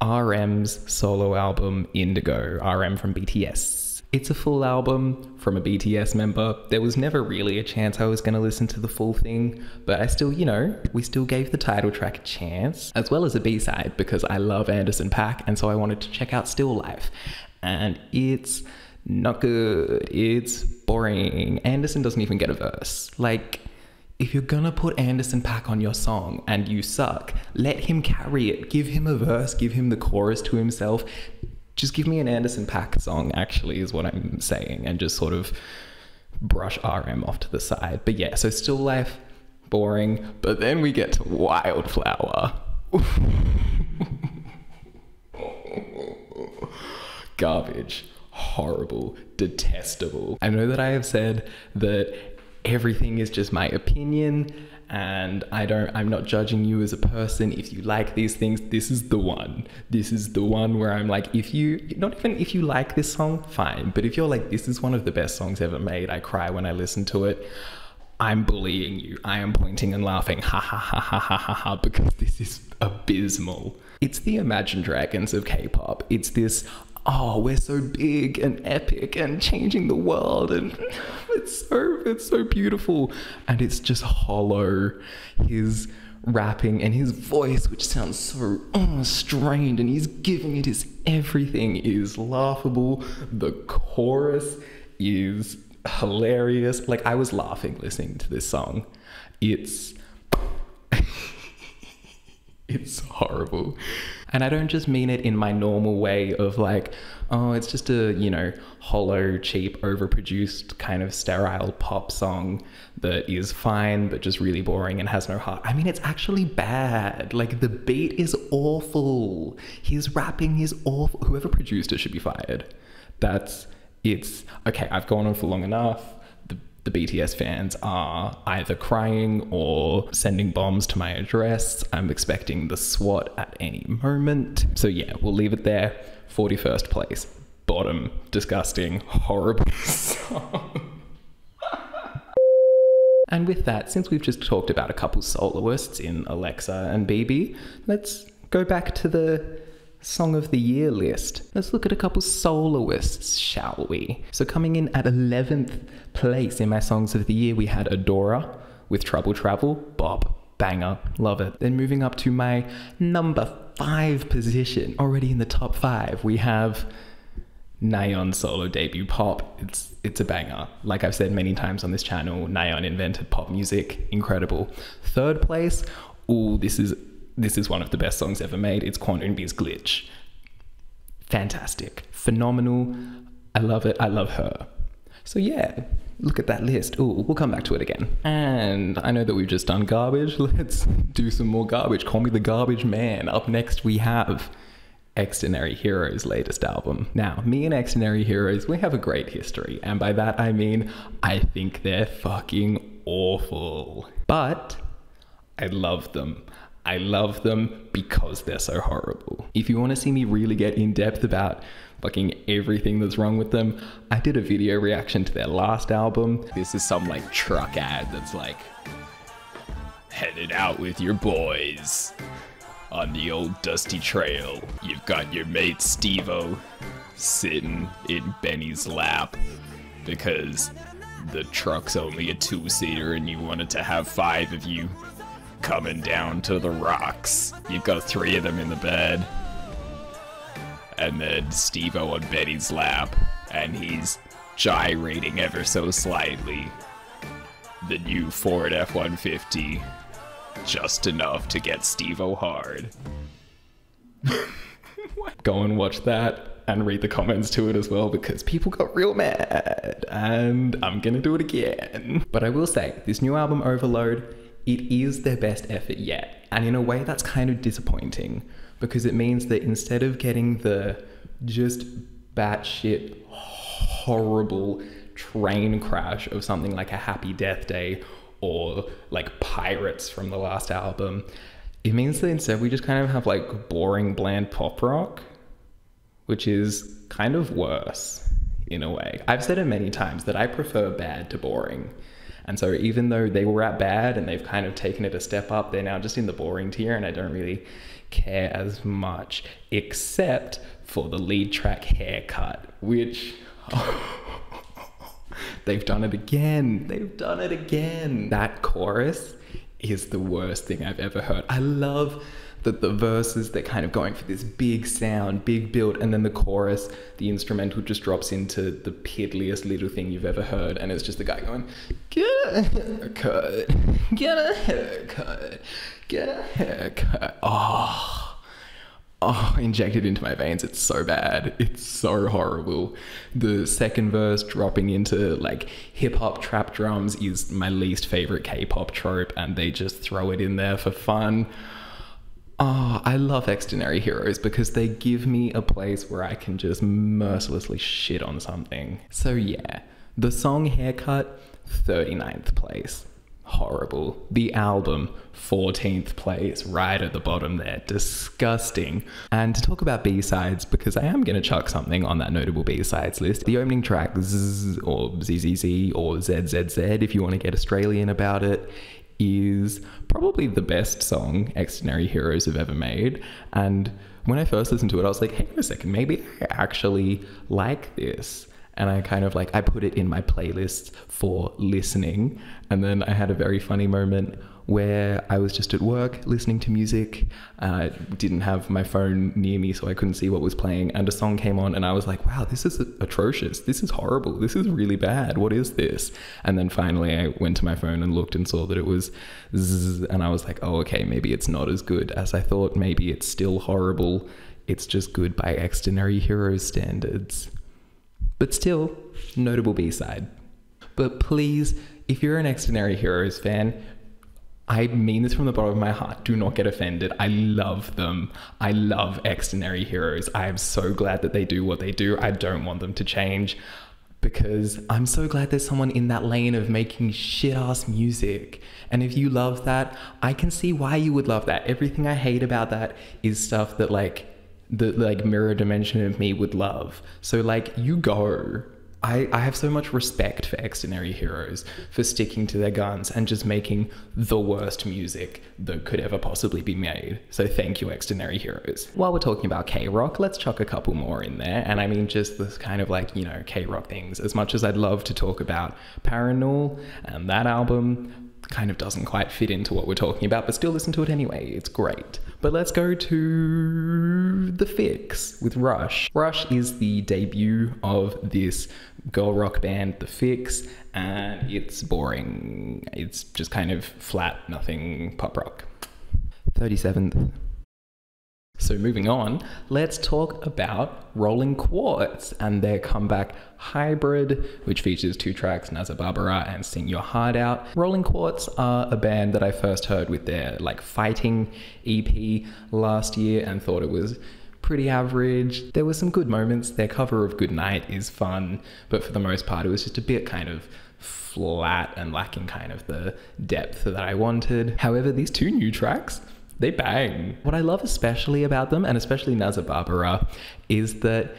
RM's solo album Indigo, RM from BTS. It's a full album from a BTS member. There was never really a chance I was going to listen to the full thing, but I still, you know, we still gave the title track a chance, as well as a B-side, because I love Anderson .Paak, and so I wanted to check out Still Life. And it's not good. It's boring. Anderson doesn't even get a verse. Like, if you're gonna put Anderson .Paak on your song and you suck, let him carry it. Give him a verse, give him the chorus to himself. Just give me an Anderson .Paak song, actually, is what I'm saying, and just sort of brush RM off to the side. But yeah, so Still Life, boring, but then we get to Wildflower. Garbage, horrible, detestable. I know that I have said that everything is just my opinion, and I'm not judging you as a person. If you like these things, this is the one. This is the one where I'm like, not even if you like this song, fine. But if you're like, this is one of the best songs ever made, I cry when I listen to it, I'm bullying you. I am pointing and laughing, ha ha ha ha ha ha ha, because this is abysmal. It's the Imagine Dragons of K-pop. It's this, oh, we're so big and epic and changing the world, and it's so beautiful, and it's just hollow. His rapping and his voice, which sounds so strained, and he's giving it his everything, is laughable. The chorus is hilarious. Like, I was laughing listening to this song. It's it's horrible. And I don't just mean it in my normal way of like, oh, it's just a, you know, hollow, cheap, overproduced kind of sterile pop song that is fine, but just really boring and has no heart. I mean, it's actually bad. Like, the beat is awful. His rapping is awful. Whoever produced it should be fired. Okay, I've gone on for long enough. The BTS fans are either crying or sending bombs to my address. I'm expecting the SWAT at any moment. So yeah, we'll leave it there. 41st place. Bottom. Disgusting. Horrible song. And with that, since we've just talked about a couple soloists in Alexa and BIBI, let's go back to the Song of the Year list. Let's look at a couple soloists, shall we? So coming in at 11th place in my Songs of the Year, we had Adora with Trouble Travel. Bop. Banger. Love it. Then moving up to my number 5 position, already in the top 5, we have Nayeon's solo debut, Pop. It's a banger. Like I've said many times on this channel, Nayeon invented pop music. Incredible. 3rd place, ooh, this is one of the best songs ever made. It's Quantum B's Glitch. Fantastic. Phenomenal. I love it. I love her. So yeah, look at that list. Ooh, we'll come back to it again. And I know that we've just done garbage. Let's do some more garbage. Call me the garbage man. Up next, we have Xdinary Heroes' latest album. Now, me and Xdinary Heroes, we have a great history. And by that, I mean, I think they're fucking awful. But I love them. I love them because they're so horrible. If you want to see me really get in depth about fucking everything that's wrong with them, I did a video reaction to their last album. This is some like truck ad that's like, headed out with your boys on the old dusty trail. You've got your mate Steve-O sitting in Benny's lap because the truck's only a 2-seater and you wanted to have 5 of you coming down to the rocks. You've got 3 of them in the bed. And then Steve-O on Betty's lap, and he's gyrating ever so slightly. The new Ford F-150, just enough to get Steve-O hard. Go and watch that and read the comments to it as well, because people got real mad, and I'm gonna do it again. But I will say, this new album, Overload, it is their best effort yet. And in a way that's kind of disappointing, because it means that instead of getting the just batshit horrible train crash of something like a Happy Death Day or like Pirates from the last album, it means that instead we just kind of have like boring, bland pop rock, which is kind of worse in a way. I've said it many times that I prefer bad to boring. And so even though they were at bad and they've kind of taken it a step up, they're now just in the boring tier, and I don't really care as much, except for the lead track Haircut, which they've done it again. They've done it again. That chorus is the worst thing I've ever heard. I love that the verses, they're kind of going for this big sound, big build, and then the chorus, the instrumental just drops into the piddliest little thing you've ever heard, and it's just the guy going, get a haircut, get a haircut, get a haircut. Oh, injected into my veins. It's so bad. It's so horrible. The second verse dropping into like hip hop trap drums is my least favorite K-pop trope, and they just throw it in there for fun. Oh, I love Xdinary heroes because they give me a place where I can just mercilessly shit on something. So yeah, the song Haircut, 39th place. Horrible. The album, 14th place, right at the bottom there. Disgusting. And to talk about B-sides, because I am going to chuck something on that notable B-sides list, the opening track, Zzz, or ZZZ, or ZZZ, if you want to get Australian about it, is probably the best song Xdinary Heroes have ever made. And when I first listened to it, I was like, hey, wait a second, maybe I actually like this. And I kind of like, I put it in my playlist for listening. And then I had a very funny moment where I was just at work listening to music. Didn't have my phone near me, so I couldn't see what was playing. And a song came on and I was like, wow, this is atrocious. This is horrible. This is really bad. What is this? And then finally I went to my phone and looked and saw that it was zzz, and I was like, oh, okay, maybe it's not as good as I thought. Maybe it's still horrible. It's just good by Xdinary Heroes standards. But still, notable B-side. But please, if you're an Xdinary Heroes fan, I mean this from the bottom of my heart, do not get offended. I love them. I love Xdinary Heroes. I am so glad that they do what they do. I don't want them to change, because I'm so glad there's someone in that lane of making shit-ass music. And if you love that, I can see why you would love that. Everything I hate about that is stuff that the mirror dimension of me would love. So like, you go. I have so much respect for Xdinary Heroes for sticking to their guns and just making the worst music that could ever possibly be made. So thank you, Xdinary Heroes. While we're talking about K-rock, let's chuck a couple more in there. And I mean just this kind of like, you know, K-rock things. As much as I'd love to talk about Parannoul, and that album kind of doesn't quite fit into what we're talking about, but still listen to it anyway. It's great. But let's go to The Fix with Rush. Rush is the debut of this girl rock band, The Fix, and it's boring. It's just kind of flat, nothing pop rock. 37th. So moving on, let's talk about Rolling Quartz and their comeback Hybrid, which features 2 tracks, Naza Barbara and Sing Your Heart Out. Rolling Quartz are a band that I first heard with their like Fighting EP last year and thought it was pretty average. There were some good moments. Their cover of Goodnight is fun, but for the most part it was just a bit kind of flat and lacking kind of the depth that I wanted. However, these 2 new tracks, they bang. What I love especially about them, and especially Naza Barbara, is that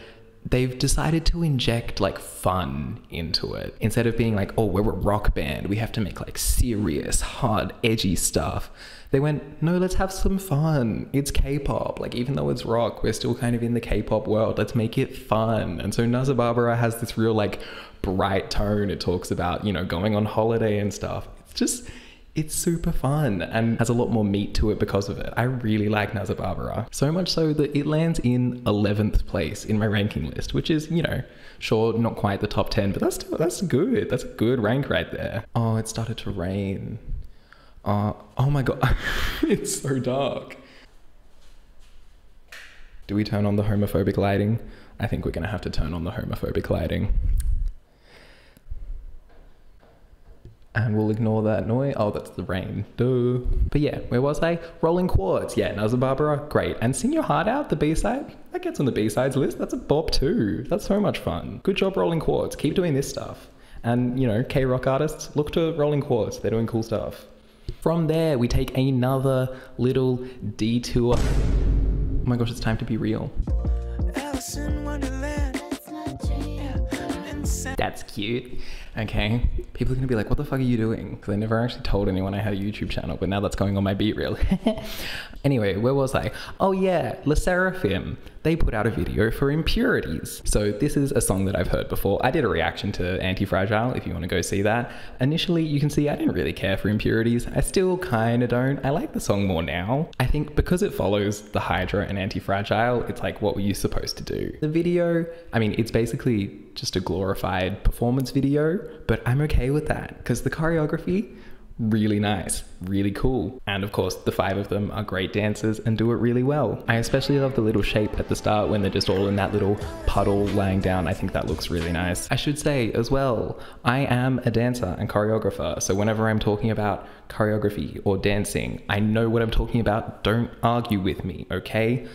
they've decided to inject like fun into it. Instead of being like, oh, we're a rock band, we have to make like serious, hard, edgy stuff. They went, no, let's have some fun. It's K-pop. Like, even though it's rock, we're still kind of in the K-pop world. Let's make it fun. And so Naza Barbara has this real like bright tone. It talks about, you know, going on holiday and stuff. It's super fun and has a lot more meat to it because of it. I really like Naza Barbara. So much so that it lands in 11th place in my ranking list, which is, you know, sure, not quite the top 10, but that's good. That's a good rank right there. Oh, it started to rain. Oh my God, it's so dark. Do we turn on the homophobic lighting? I think we're gonna have to turn on the homophobic lighting. And we'll ignore that noise. Oh, that's the rain. Duh. But yeah, where was I? Rolling Quartz. Yeah, Naza Barbara, great. And Sing Your Heart Out, the B-side. That gets on the B-sides list. That's a bop too. That's so much fun. Good job, Rolling Quartz. Keep doing this stuff. And, you know, K-rock artists, look to Rolling Quartz. They're doing cool stuff. From there, we take another little detour. Oh my gosh, it's time to be real. that's cute. Okay, people are gonna be like, what the fuck are you doing? Because I never actually told anyone I had a YouTube channel, but now that's going on my beat reel. Anyway, where was I? Oh yeah, SSERAFIM. They put out a video for Impurities. So this is a song that I've heard before. I did a reaction to Anti-Fragile, if you want to go see that. Initially, you can see I didn't really care for Impurities. I still kind of don't. I like the song more now. I think because it follows the Hydra and Anti-Fragile, it's like, what were you supposed to do? The video, I mean, it's basically just a glorified performance video, but I'm okay with that because the choreography, really nice, really cool. And of course, the 5 of them are great dancers and do it really well. I especially love the little shape at the start when they're just all in that little puddle lying down. I think that looks really nice. I should say as well, I am a dancer and choreographer. So whenever I'm talking about choreography or dancing, I know what I'm talking about. Don't argue with me, okay?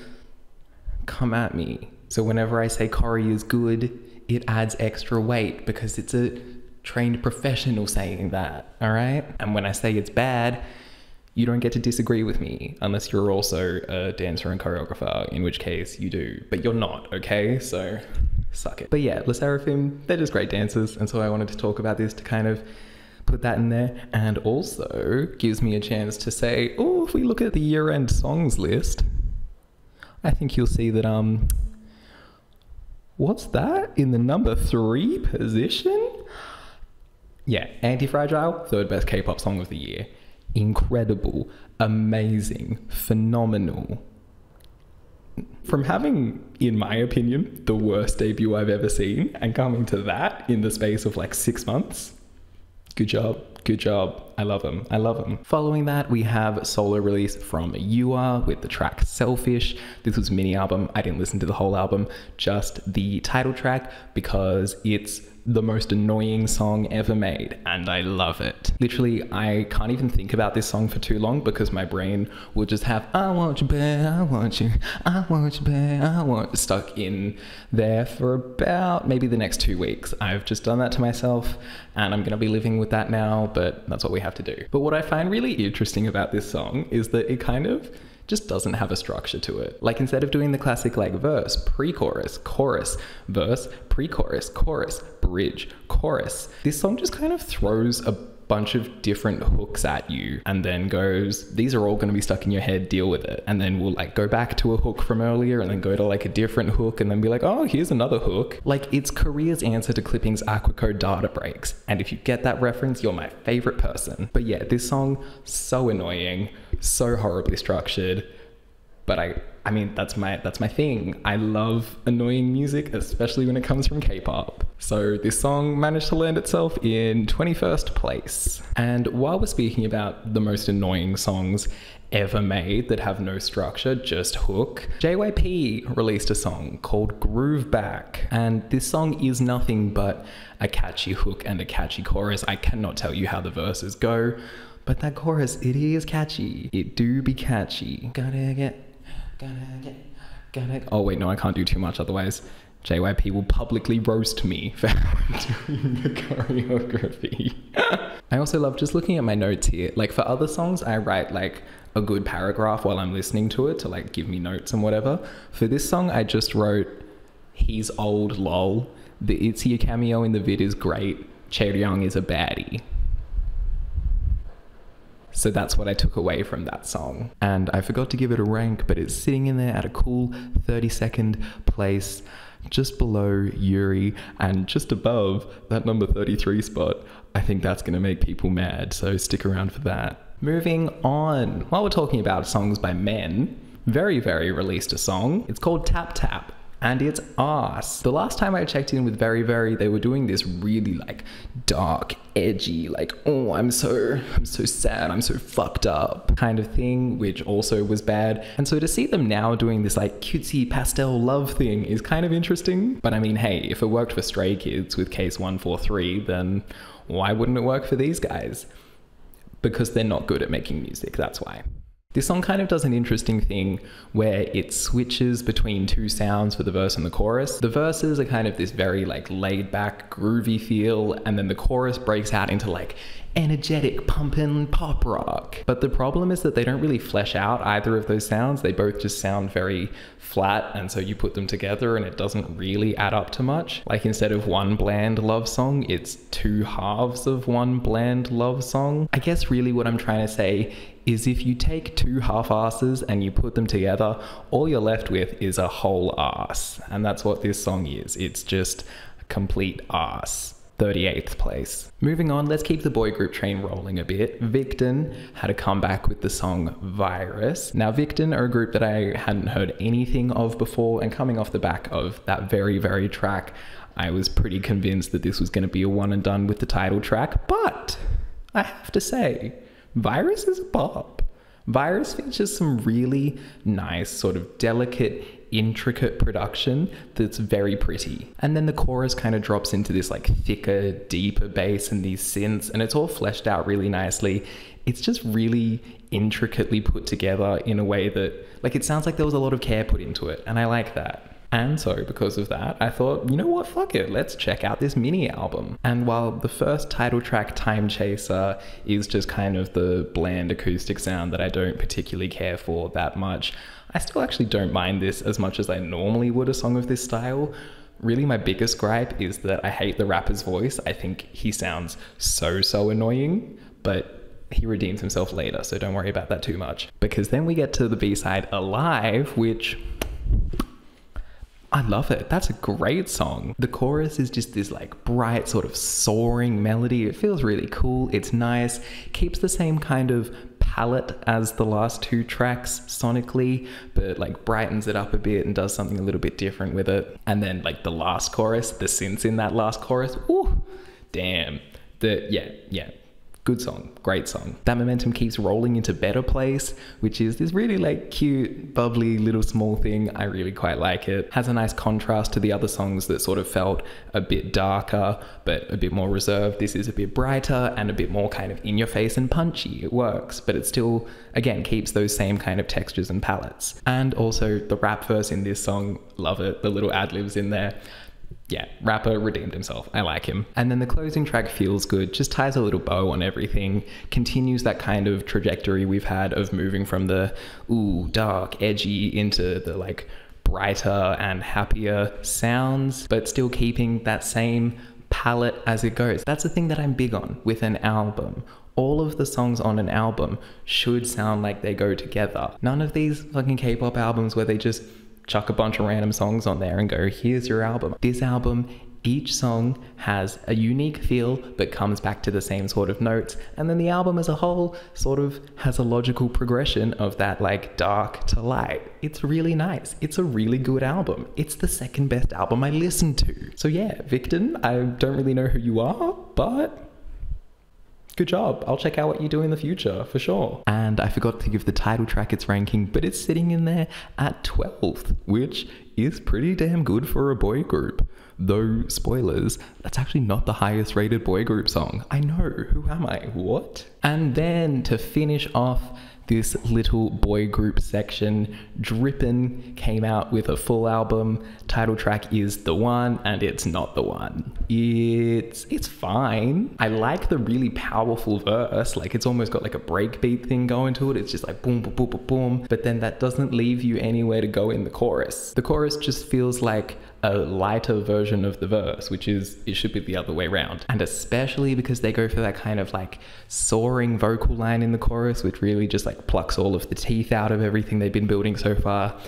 Come at me. So whenever I say choreo is good, it adds extra weight because it's a trained professional saying that, all right? And when I say it's bad, you don't get to disagree with me unless you're also a dancer and choreographer, in which case you do, but you're not, okay? So suck it. But yeah, SSERAFIM, they're just great dancers, and so I wanted to talk about this to kind of put that in there, and also gives me a chance to say, oh, if we look at the year-end songs list, I think you'll see that, what's that? In the number 3 position? Yeah, Anti-Fragile, 3rd best K-pop song of the year. Incredible, amazing, phenomenal. From having, in my opinion, the worst debut I've ever seen, and coming to that in the space of like 6 months, good job. Good job. I love them. I love them. Following that, we have a solo release from YooA with the track Selfish. This was a mini album. I didn't listen to the whole album, just the title track because it's the most annoying song ever made and I love it. Literally, I can't even think about this song for too long because my brain will just have I want you babe, I want you, I want you babe, I want stuck in there for about maybe the next 2 weeks. I've just done that to myself and I'm gonna be living with that now, but that's what we have to do. But what I find really interesting about this song is that it kind of just doesn't have a structure to it. Like instead of doing the classic like verse, pre-chorus, chorus, verse, pre-chorus, chorus, bridge, chorus, this song just kind of throws a bunch of different hooks at you and then goes, these are all going to be stuck in your head, deal with it. And then we'll like go back to a hook from earlier and then go to like a different hook and then be like, oh, here's another hook. Like it's Korea's answer to Clipping's Aquacode data breaks. And if you get that reference, you're my favorite person. But yeah, this song, so annoying, so horribly structured, but I mean, that's my thing. I love annoying music, especially when it comes from K-pop. So this song managed to land itself in 21st place. And while we're speaking about the most annoying songs ever made that have no structure, just hook, JYP released a song called Groove Back. And this song is nothing but a catchy hook and a catchy chorus. I cannot tell you how the verses go, but that chorus, it is catchy. It do be catchy. Gotta oh wait, no, I can't do too much otherwise JYP will publicly roast me for doing the choreography. I also love just looking at my notes here. Like for other songs, I write like a good paragraph while I'm listening to it to like give me notes and whatever. For this song, I just wrote, he's old, lol. The ITZY cameo in the vid is great. Chaeryeong is a baddie. So that's what I took away from that song. And I forgot to give it a rank, but it's sitting in there at a cool 32nd place, just below YURI and just above that number 33 spot. I think that's gonna make people mad, so stick around for that. Moving on, while we're talking about songs by men, VERIVERY released a song. It's called Tap Tap. And it's ass. The last time I checked in with VERIVERY, they were doing this really like dark, edgy, like, oh, I'm so sad, I'm so fucked up kind of thing, which also was bad. And so to see them now doing this like cutesy pastel love thing is kind of interesting. But I mean, hey, if it worked for Stray Kids with Case 143, then why wouldn't it work for these guys? Because they're not good at making music, that's why. This song kind of does an interesting thing where it switches between two sounds for the verse and the chorus. The verses are kind of this very like laid back, groovy feel, and then the chorus breaks out into like energetic, pumping pop rock. But the problem is that they don't really flesh out either of those sounds. They both just sound very flat, and so you put them together and it doesn't really add up to much. Like, instead of one bland love song, it's two halves of one bland love song. I guess really what I'm trying to say is if you take two half-asses and you put them together, all you're left with is a whole ass. And that's what this song is. It's just a complete ass. 38th place. Moving on, let's keep the boy group train rolling a bit. VICTON had a comeback with the song VIRUS. Now, VICTON are a group that I hadn't heard anything of before, and coming off the back of that very track, I was pretty convinced that this was going to be a one and done with the title track, but I have to say, VIRUS is a pop. VIRUS features some really nice, sort of delicate, intricate production that's very pretty. And then the chorus kind of drops into this like thicker, deeper bass and these synths, and it's all fleshed out really nicely. It's just really intricately put together in a way that, like, it sounds like there was a lot of care put into it, and I like that. And so because of that, I thought, you know what, fuck it, let's check out this mini album. And while the first title track, Time Chaser, is just kind of the bland acoustic sound that I don't particularly care for that much, I still actually don't mind this as much as I normally would a song of this style. Really, my biggest gripe is that I hate the rapper's voice. I think he sounds so annoying, but he redeems himself later, so don't worry about that too much. Because then we get to the B-side, Alive, which I love it. That's a great song. The chorus is just this like bright sort of soaring melody. It feels really cool. It's nice. Keeps the same kind of palette as the last two tracks sonically, but like brightens it up a bit and does something a little bit different with it. And then like the last chorus, the synths in that last chorus, ooh, damn. Yeah. Good song, great song. That momentum keeps rolling into Better Place, which is this really like cute, bubbly little small thing. I really quite like it. Has a nice contrast to the other songs that sort of felt a bit darker, but a bit more reserved. This is a bit brighter and a bit more kind of in your face and punchy. It works, but it still, again, keeps those same kind of textures and palettes. And also the rap verse in this song, love it. The little ad-libs in there. Yeah, rapper redeemed himself. I like him. And then the closing track, Feels Good, just ties a little bow on everything, continues that kind of trajectory we've had of moving from the ooh, dark, edgy into the like brighter and happier sounds, but still keeping that same palette as it goes. That's the thing that I'm big on with an album. All of the songs on an album should sound like they go together. None of these fucking K-pop albums where they just chuck a bunch of random songs on there and go, here's your album. This album, each song has a unique feel but comes back to the same sort of notes, and then the album as a whole sort of has a logical progression of that like dark to light. It's really nice. It's a really good album. It's the second best album I listened to. So yeah, VICTON, I don't really know who you are, but good job. I'll check out what you do in the future, for sure. And I forgot to give the title track its ranking, but it's sitting in there at 12th, which is pretty damn good for a boy group. Though, spoilers, that's actually not the highest rated boy group song. I know, who am I? What? And then to finish off this little boy group section, DRIPPIN came out with a full album. Title track is The One, and it's not the one. It's fine. I like the really powerful verse. Like, it's almost got like a breakbeat thing going to it. It's just like boom, boom, boom, boom, boom. But then that doesn't leave you anywhere to go in the chorus. The chorus just feels like a lighter version of the verse, which is, it should be the other way around. And especially because they go for that kind of like soaring vocal line in the chorus, which really just like plucks all of the teeth out of everything they've been building so far,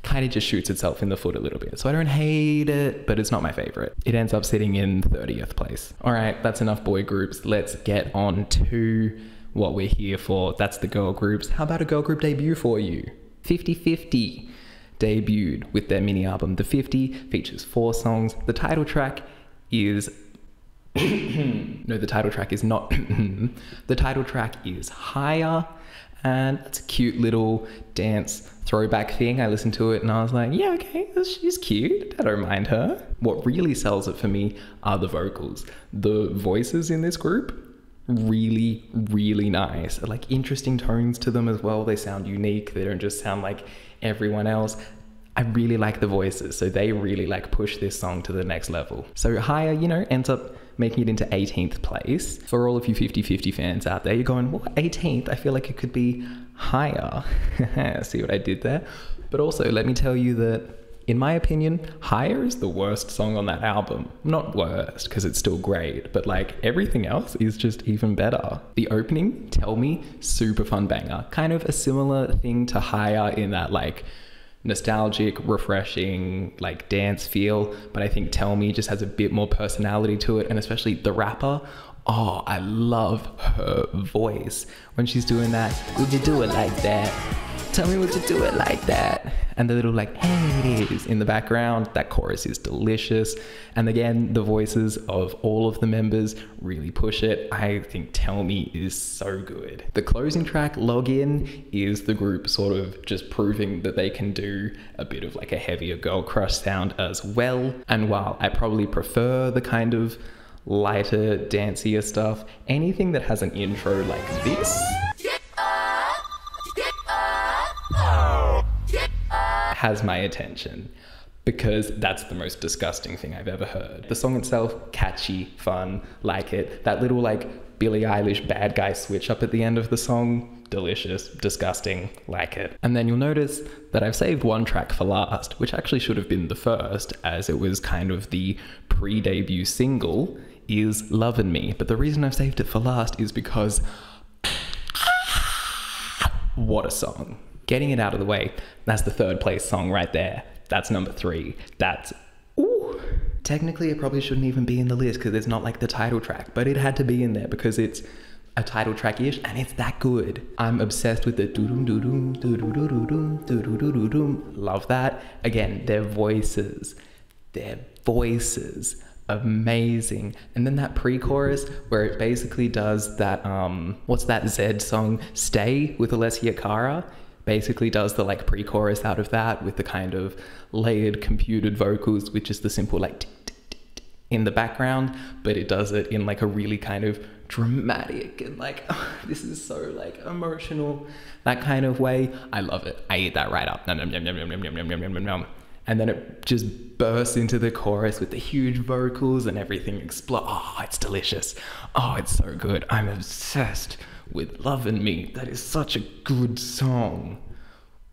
kind of just shoots itself in the foot a little bit. So I don't hate it, but it's not my favorite. It ends up sitting in 30th place. All right, that's enough boy groups. Let's get on to what we're here for. That's the girl groups. How about a girl group debut for you? 50/50 debuted with their mini album. The 50 features 4 songs. The title track is no, the title track is not the title track is Higher, and that's a cute little dance throwback thing. I listened to it and I was like, yeah, okay, she's cute. I don't mind her. What really sells it for me are the vocals. The voices in this group, really, really nice. Like, interesting tones to them as well. They sound unique. They don't just sound like everyone else. I really like the voices, so they really like push this song to the next level. So Higher, you know, ends up making it into 18th place. For all of you 50-50 fans out there, you're going, what, 18th? I feel like it could be higher. See what I did there? But also, let me tell you that, in my opinion, Higher is the worst song on that album. Not worst, because it's still great, but like everything else is just even better. The opening, Tell Me, super fun banger. Kind of a similar thing to Higher in that like nostalgic, refreshing, like dance feel, but I think Tell Me just has a bit more personality to it, and especially the rapper. Oh, I love her voice when she's doing that. Would you do it like that? Tell me would you do it like that? And the little like, hey it is in the background. That chorus is delicious. And again, the voices of all of the members really push it. I think Tell Me is so good. The closing track, Login, is the group sort of just proving that they can do a bit of like a heavier girl crush sound as well. And while I probably prefer the kind of lighter, dancier stuff, anything that has an intro like this has my attention, because that's the most disgusting thing I've ever heard. The song itself, catchy, fun, like it. That little like Billie Eilish bad guy switch up at the end of the song, delicious, disgusting, like it. And then you'll notice that I've saved one track for last, which actually should have been the first, as it was kind of the pre-debut single, is Lovin' Me. But the reason I've saved it for last is because what a song. Getting it out of the way, that's the third place song right there. That's number 3. That's, ooh. Technically, it probably shouldn't even be in the list because it's not like the title track, but it had to be in there because it's a title track-ish and it's that good. I'm obsessed with the doo-doo-doo-doo, doo-doo-doo-doo-doo, doo-doo-doo-doo-doo. Love that. Again, their voices, amazing. And then that pre-chorus where it basically does that, what's that Zed song, Stay, with Alessia Cara? Basically does the like pre-chorus out of that with the kind of layered computed vocals, which is the simple like in the background, but it does it in like a really kind of dramatic and like, oh, this is so like emotional, that kind of way. I love it. I eat that right up. Nom, nom, nom, nom, nom, nom, nom, nom, nom, nom, nom. And then it just bursts into the chorus with the huge vocals and everything explodes. Oh, it's delicious. Oh, it's so good. I'm obsessed with Lovin' Me. That is such a good song.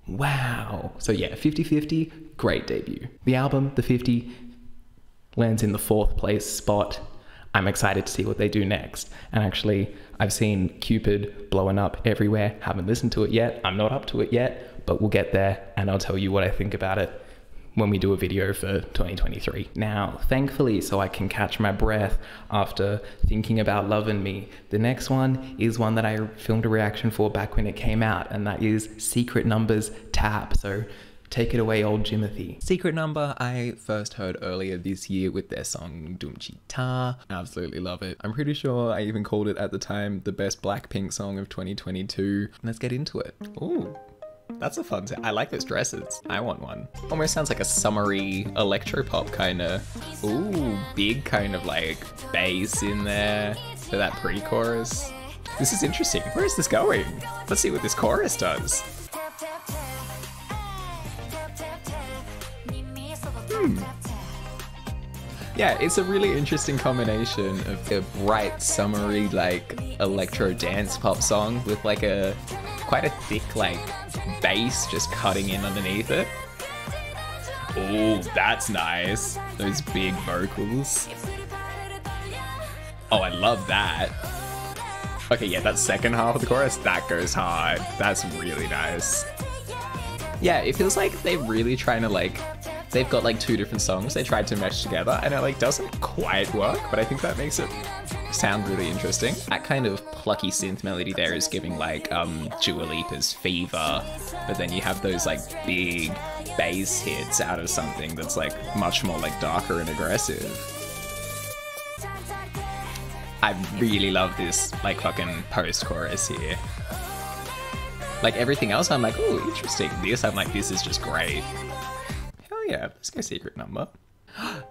Wow. So yeah, 50-50, great debut. The album, The 50, lands in the 4th place spot. I'm excited to see what they do next. And actually, I've seen Cupid blowing up everywhere. Haven't listened to it yet. I'm not up to it yet, but we'll get there and I'll tell you what I think about it when we do a video for 2023. Now, thankfully, so I can catch my breath after thinking about Lovin' Me, the next one is one that I filmed a reaction for back when it came out, and that is Secret Number's Tap. So take it away, old Jimothy. Secret Number, I first heard earlier this year with their song Dumchita. Absolutely love it. I'm pretty sure I even called it at the time the best Blackpink song of 2022. Let's get into it. Ooh. That's a fun sound. I like those dresses. I want one. Almost sounds like a summery electropop kind of. Ooh, big kind of like bass in there for that pre-chorus. This is interesting. Where is this going? Let's see what this chorus does. Yeah, it's a really interesting combination of a bright, summery, like electro dance pop song with like a quite a thick like bass just cutting in underneath it. Oh, that's nice. Those big vocals. Oh, I love that. Okay, yeah, that second half of the chorus, that goes hard. That's really nice. Yeah, it feels like they're really trying to like, they've got like 2 different songs they tried to mesh together and it like doesn't quite work, but I think that makes it sound really interesting. That kind of plucky synth melody there is giving like Dua Lipa's Fever, but then you have those like big bass hits out of something that's like much more like darker and aggressive. I really love this like fucking post-chorus here. Like everything else I'm like, oh, interesting. This I'm like, this is just great. Hell yeah, let's go Secret Number.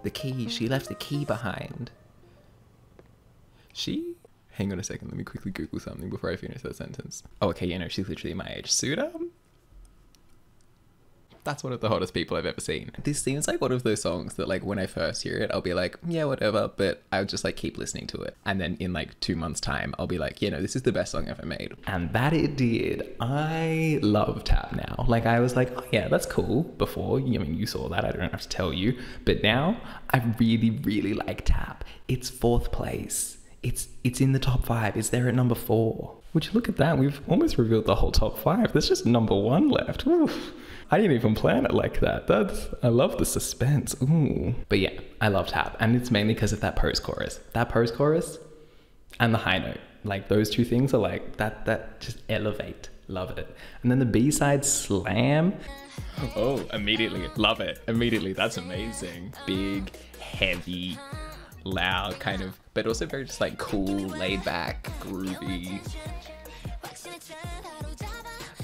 The key, she left the key behind. Hang on a second, let me quickly Google something before I finish that sentence. Oh, okay, you know, she's literally my age. Suda? That's one of the hottest people I've ever seen. This seems like one of those songs that like when I first hear it, I'll be like, yeah, whatever, but I'll just like keep listening to it. And then in like 2 months time, I'll be like, you know, this is the best song ever made. And that it did. I love Tap now. Like I was like, oh yeah, that's cool before. I mean, you saw that, I don't have to tell you. But now I really, really like Tap. It's 4th place. It's in the top 5. It's there at number 4. Would you look at that? We've almost revealed the whole top 5. There's just number 1 left. Oof. I didn't even plan it like that. I love the suspense. Ooh. But yeah, I love Tap. And it's mainly because of that post-chorus. That post-chorus and the high note. Like those 2 things are like, that just elevate. Love it. And then the B-side Slam. Oh, immediately. Love it. Immediately. That's amazing. Big, heavy, loud kind of, but also very just like cool, laid back, groovy.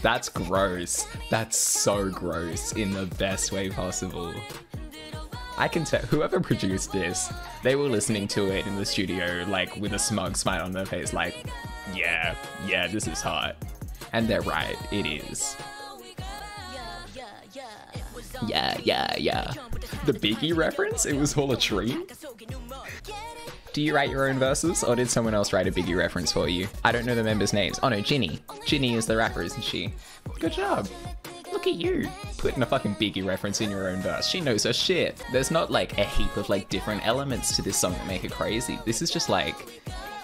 That's gross. That's so gross in the best way possible. I can tell whoever produced this, they were listening to it in the studio like with a smug smile on their face like, yeah, this is hot. And they're right, it is. Yeah. The BIBI reference? It was all a dream? Do you write your own verses, or did someone else write a BIBI reference for you? I don't know the members' names. Oh no, Ginny. Ginny is the rapper, isn't she? Good job. Look at you, putting a fucking BIBI reference in your own verse. She knows her shit. There's not like a heap of like different elements to this song that make it crazy. This is just like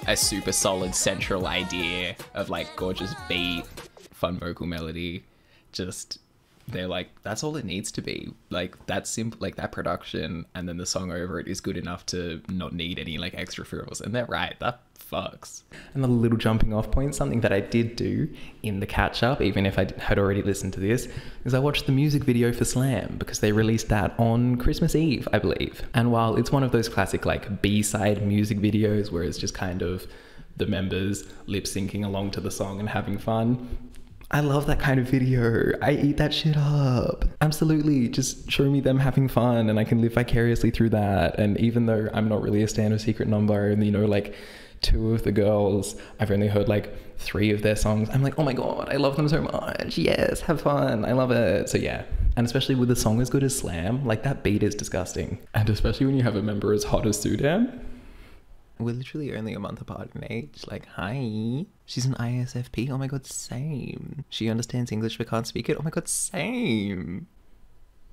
a super solid central idea of like gorgeous beat, fun vocal melody, just... They're like, that's all it needs to be. Like that simple, like that production, and then the song over it is good enough to not need any like extra frills. And they're right, that fucks. And the little jumping off point, something that I did do in the catch up, even if I had already listened to this, is I watched the music video for Slam because they released that on Christmas Eve, I believe. And while it's one of those classic like B-side music videos where it's just kind of the members lip syncing along to the song and having fun, I love that kind of video. I eat that shit up. Absolutely. Just show me them having fun and I can live vicariously through that. And even though I'm not really a stan of Secret Number and, you know, like 2 of the girls, I've only heard like 3 of their songs. I'm like, oh my God, I love them so much. Yes, have fun. I love it. So yeah. And especially with a song as good as Slam, like that beat is disgusting. And especially when you have a member as hot as Sudan. We're literally only a month apart in age. Like, hi. She's an ISFP. Oh my God, same. She understands English but can't speak it. Oh my God, same.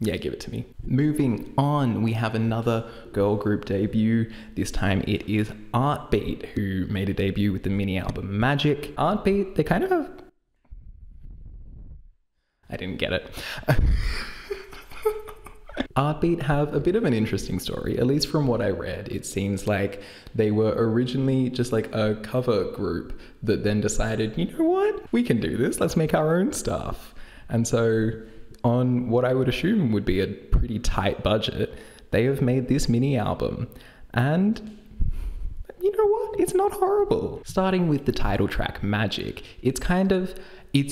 Yeah, give it to me. Moving on, we have another girl group debut. This time it is ARTBEAT, who made a debut with the mini album Magic. ARTBEAT, they kind of have... I didn't get it. ARTBEAT have a bit of an interesting story, at least from what I read. It seems like they were originally just like a cover group that then decided, you know what, we can do this, let's make our own stuff. And so on what I would assume would be a pretty tight budget, they have made this mini album. And you know what, it's not horrible. Starting with the title track, Magic, it's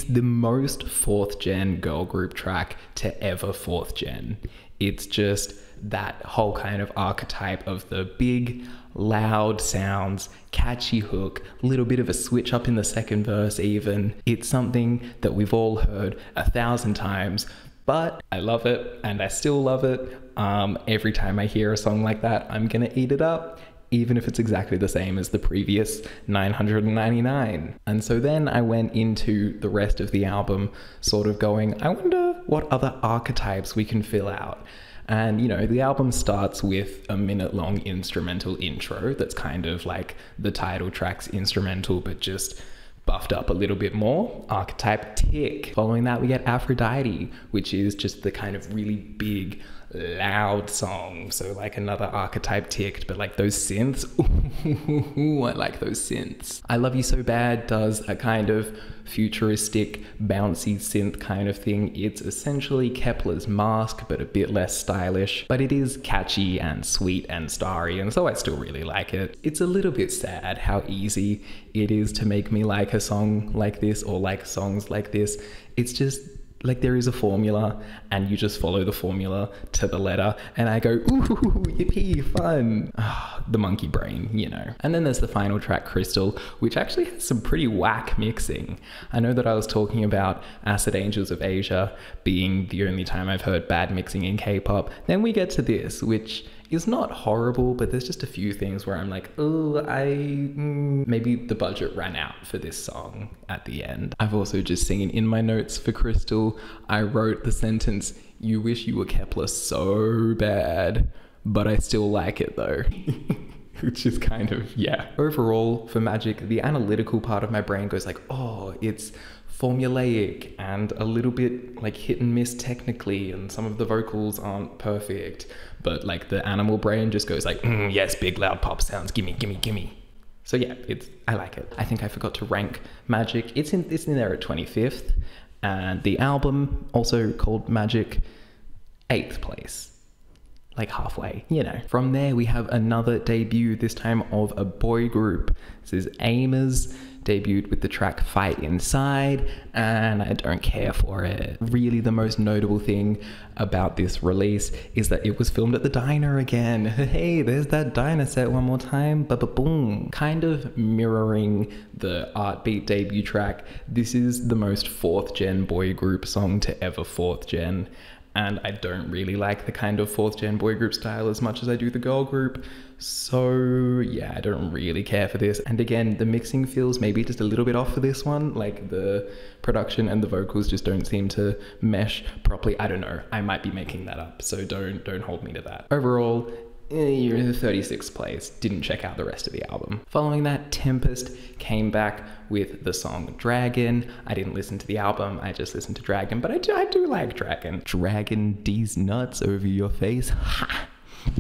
the most 4th gen girl group track to ever 4th gen. It's just that whole kind of archetype of the big, loud sounds, catchy hook, little bit of a switch up in the second verse even. It's something that we've all heard 1,000 times, but I love it and I still love it. Every time I hear a song like that, I'm gonna eat it up, even if it's exactly the same as the previous 999. And so then I went into the rest of the album sort of going, I wonder what other archetypes we can fill out. And, you know, the album starts with a minute-long instrumental intro that's kind of like the title track's instrumental, but just buffed up a little bit more. Archetype Tick. Following that, we get Aphrodite, which is just the kind of really big, loud song. So like another archetype ticked, but like those synths. Ooh, I like those synths. I Love You So Bad does a kind of futuristic, bouncy synth kind of thing. It's essentially Kepler's Mask, but a bit less stylish. But it is catchy and sweet and starry, and so I still really like it. It's a little bit sad how easy it is to make me like a song like this or like songs like this. It's just like there is a formula and you just follow the formula to the letter, and I go, ooh, yippee, fun. The monkey brain, you know. And then there's the final track, Crystal, which actually has some pretty whack mixing. I know that I was talking about Acid Angels of Asia being the only time I've heard bad mixing in K-pop. Then we get to this, which is not horrible, but there's just a few things where I'm like, oh, maybe the budget ran out for this song at the end. I've also just seen in my notes for Crystal, I wrote the sentence, "You wish you were Kepler so bad, but I still like it though." Which is kind of, yeah. Overall, for Magic, the analytical part of my brain goes like, oh, it's formulaic and a little bit like hit and miss technically, and some of the vocals aren't perfect, but like the animal brain just goes like, yes, big loud pop sounds, gimme, gimme, gimme. So yeah, I like it. I think I forgot to rank Magic. It's in there at 25th, and the album, also called Magic, 8th place. Like halfway, you know. From there, we have another debut, this time of a boy group. This is AIMers, debuted with the track Fight Inside, and I don't care for it. Really, the most notable thing about this release is that it was filmed at the diner again. Hey, there's that diner set one more time, ba-ba-boom. Kind of mirroring the ARTBEAT debut track, this is the most 4th gen boy group song to ever 4th gen. And I don't really like the kind of 4th gen boy group style as much as I do the girl group. So yeah, I don't really care for this. And again, the mixing feels maybe just a little bit off for this one. Like the production and the vocals just don't seem to mesh properly. I don't know, I might be making that up, so don't hold me to that. Overall, you're in the 36th place. Didn't check out the rest of the album. Following that, Tempest came back with the song Dragon. I didn't listen to the album, I just listened to Dragon, but I do like Dragon. Dragon these nuts over your face. Ha!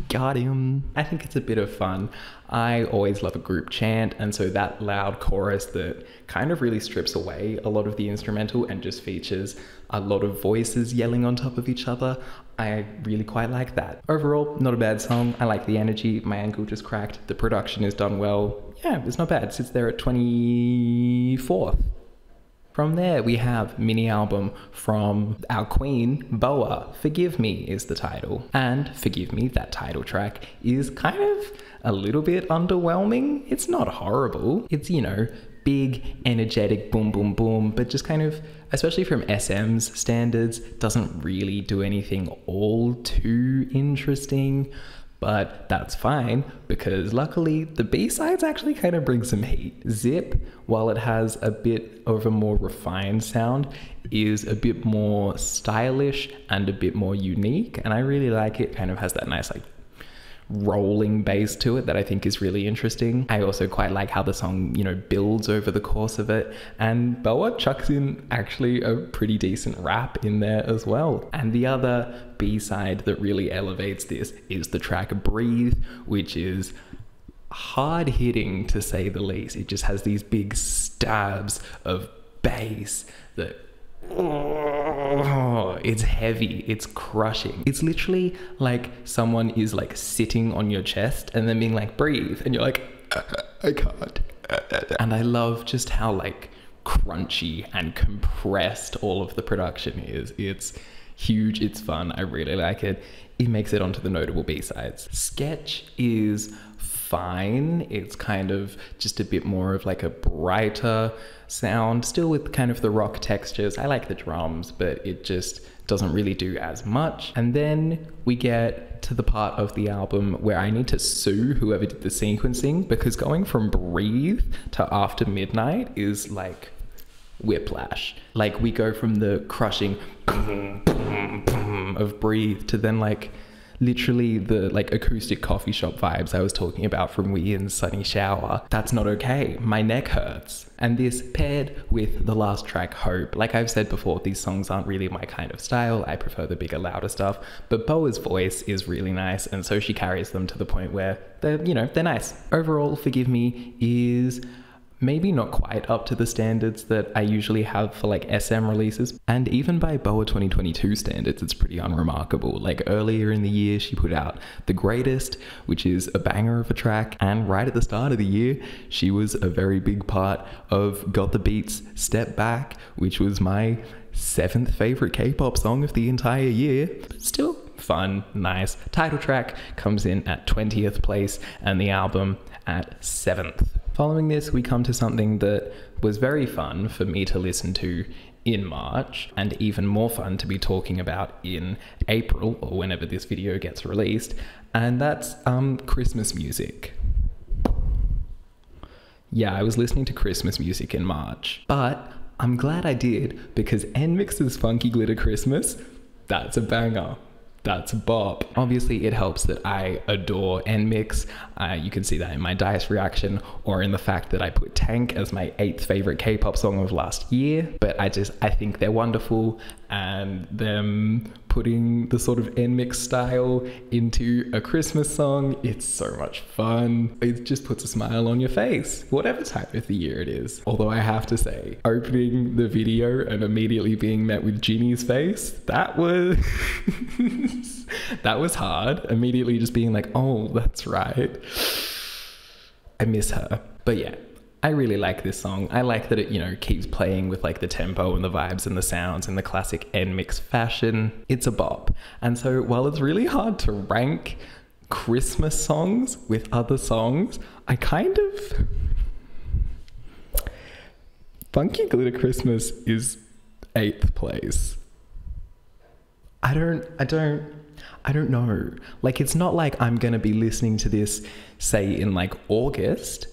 Got him. I think it's a bit of fun. I always love a group chant, and so that loud chorus that kind of really strips away a lot of the instrumental and just features a lot of voices yelling on top of each other, I really quite like that. Overall, not a bad song. I like the energy. My ankle just cracked. The production is done well. Yeah, it's not bad. It sits there at 24th. From there, we have mini album from our queen, BoA. Forgive Me is the title. And Forgive Me, that title track, is kind of a little bit underwhelming. It's not horrible. It's, you know, big, energetic, boom, boom, boom, but just kind of, especially from SM's standards, doesn't really do anything all too interesting. But that's fine, because luckily the B-sides actually kind of bring some heat. Zip, while it has a bit of a more refined sound, is a bit more stylish and a bit more unique, and I really like it. Kind of has that nice like rolling bass to it that I think is really interesting. I also quite like how the song, you know, builds over the course of it, and BoA chucks in actually a pretty decent rap in there as well. And the other B-side that really elevates this is the track Breathe, which is hard hitting to say the least. It just has these big stabs of bass that, oh, it's heavy, it's crushing. It's literally like someone is like sitting on your chest and then being like, breathe, and you're like, I can't. And I love just how like crunchy and compressed all of the production is. It's huge, it's fun, I really like it. It makes it onto the notable B-sides. Sketch is fine. It's kind of just a bit more of like a brighter sound, still with kind of the rock textures. I like the drums, but it just doesn't really do as much. And then we get to the part of the album where I need to sue whoever did the sequencing, because going from Breathe to After Midnight is like whiplash. Like we go from the crushing boom, boom, boom of Breathe to then like literally the like acoustic coffee shop vibes I was talking about from Weeekly's Sunny Shower. That's not okay. My neck hurts. And this paired with the last track, Hope. Like I've said before, these songs aren't really my kind of style. I prefer the bigger, louder stuff. But BoA's voice is really nice, and so she carries them to the point where they're, you know, they're nice. Overall, Forgive Me is maybe not quite up to the standards that I usually have for like SM releases. And even by BoA 2022 standards, it's pretty unremarkable. Like earlier in the year, she put out The Greatest, which is a banger of a track. And right at the start of the year, she was a very big part of Got the Beat's Step Back, which was my 7th favorite K-pop song of the entire year. But still fun, nice. Title track comes in at 20th place and the album at 7th. Following this, we come to something that was very fun for me to listen to in March, and even more fun to be talking about in April, or whenever this video gets released, and that's Christmas music. Yeah, I was listening to Christmas music in March, but I'm glad I did, because NMIXX's Funky Glitter Christmas, that's a banger. That's a bop. Obviously, it helps that I adore NMIXX. You can see that in my Dice reaction, or in the fact that I put Tank as my 8th favorite K-pop song of last year. But I think they're wonderful, and them putting the sort of NMIXX style into a Christmas song, it's so much fun. It just puts a smile on your face, whatever time of the year it is. Although I have to say, opening the video and immediately being met with Jinny's face, that was that was hard. Immediately just being like, oh, that's right. I miss her. But yeah, I really like this song. I like that it, you know, keeps playing with like the tempo and the vibes and the sounds in the classic NMIXX fashion. It's a bop. And so while it's really hard to rank Christmas songs with other songs, I kind of... Funky Glitter Christmas is 8th place. I don't know. Like, it's not like I'm gonna be listening to this, say, in like August.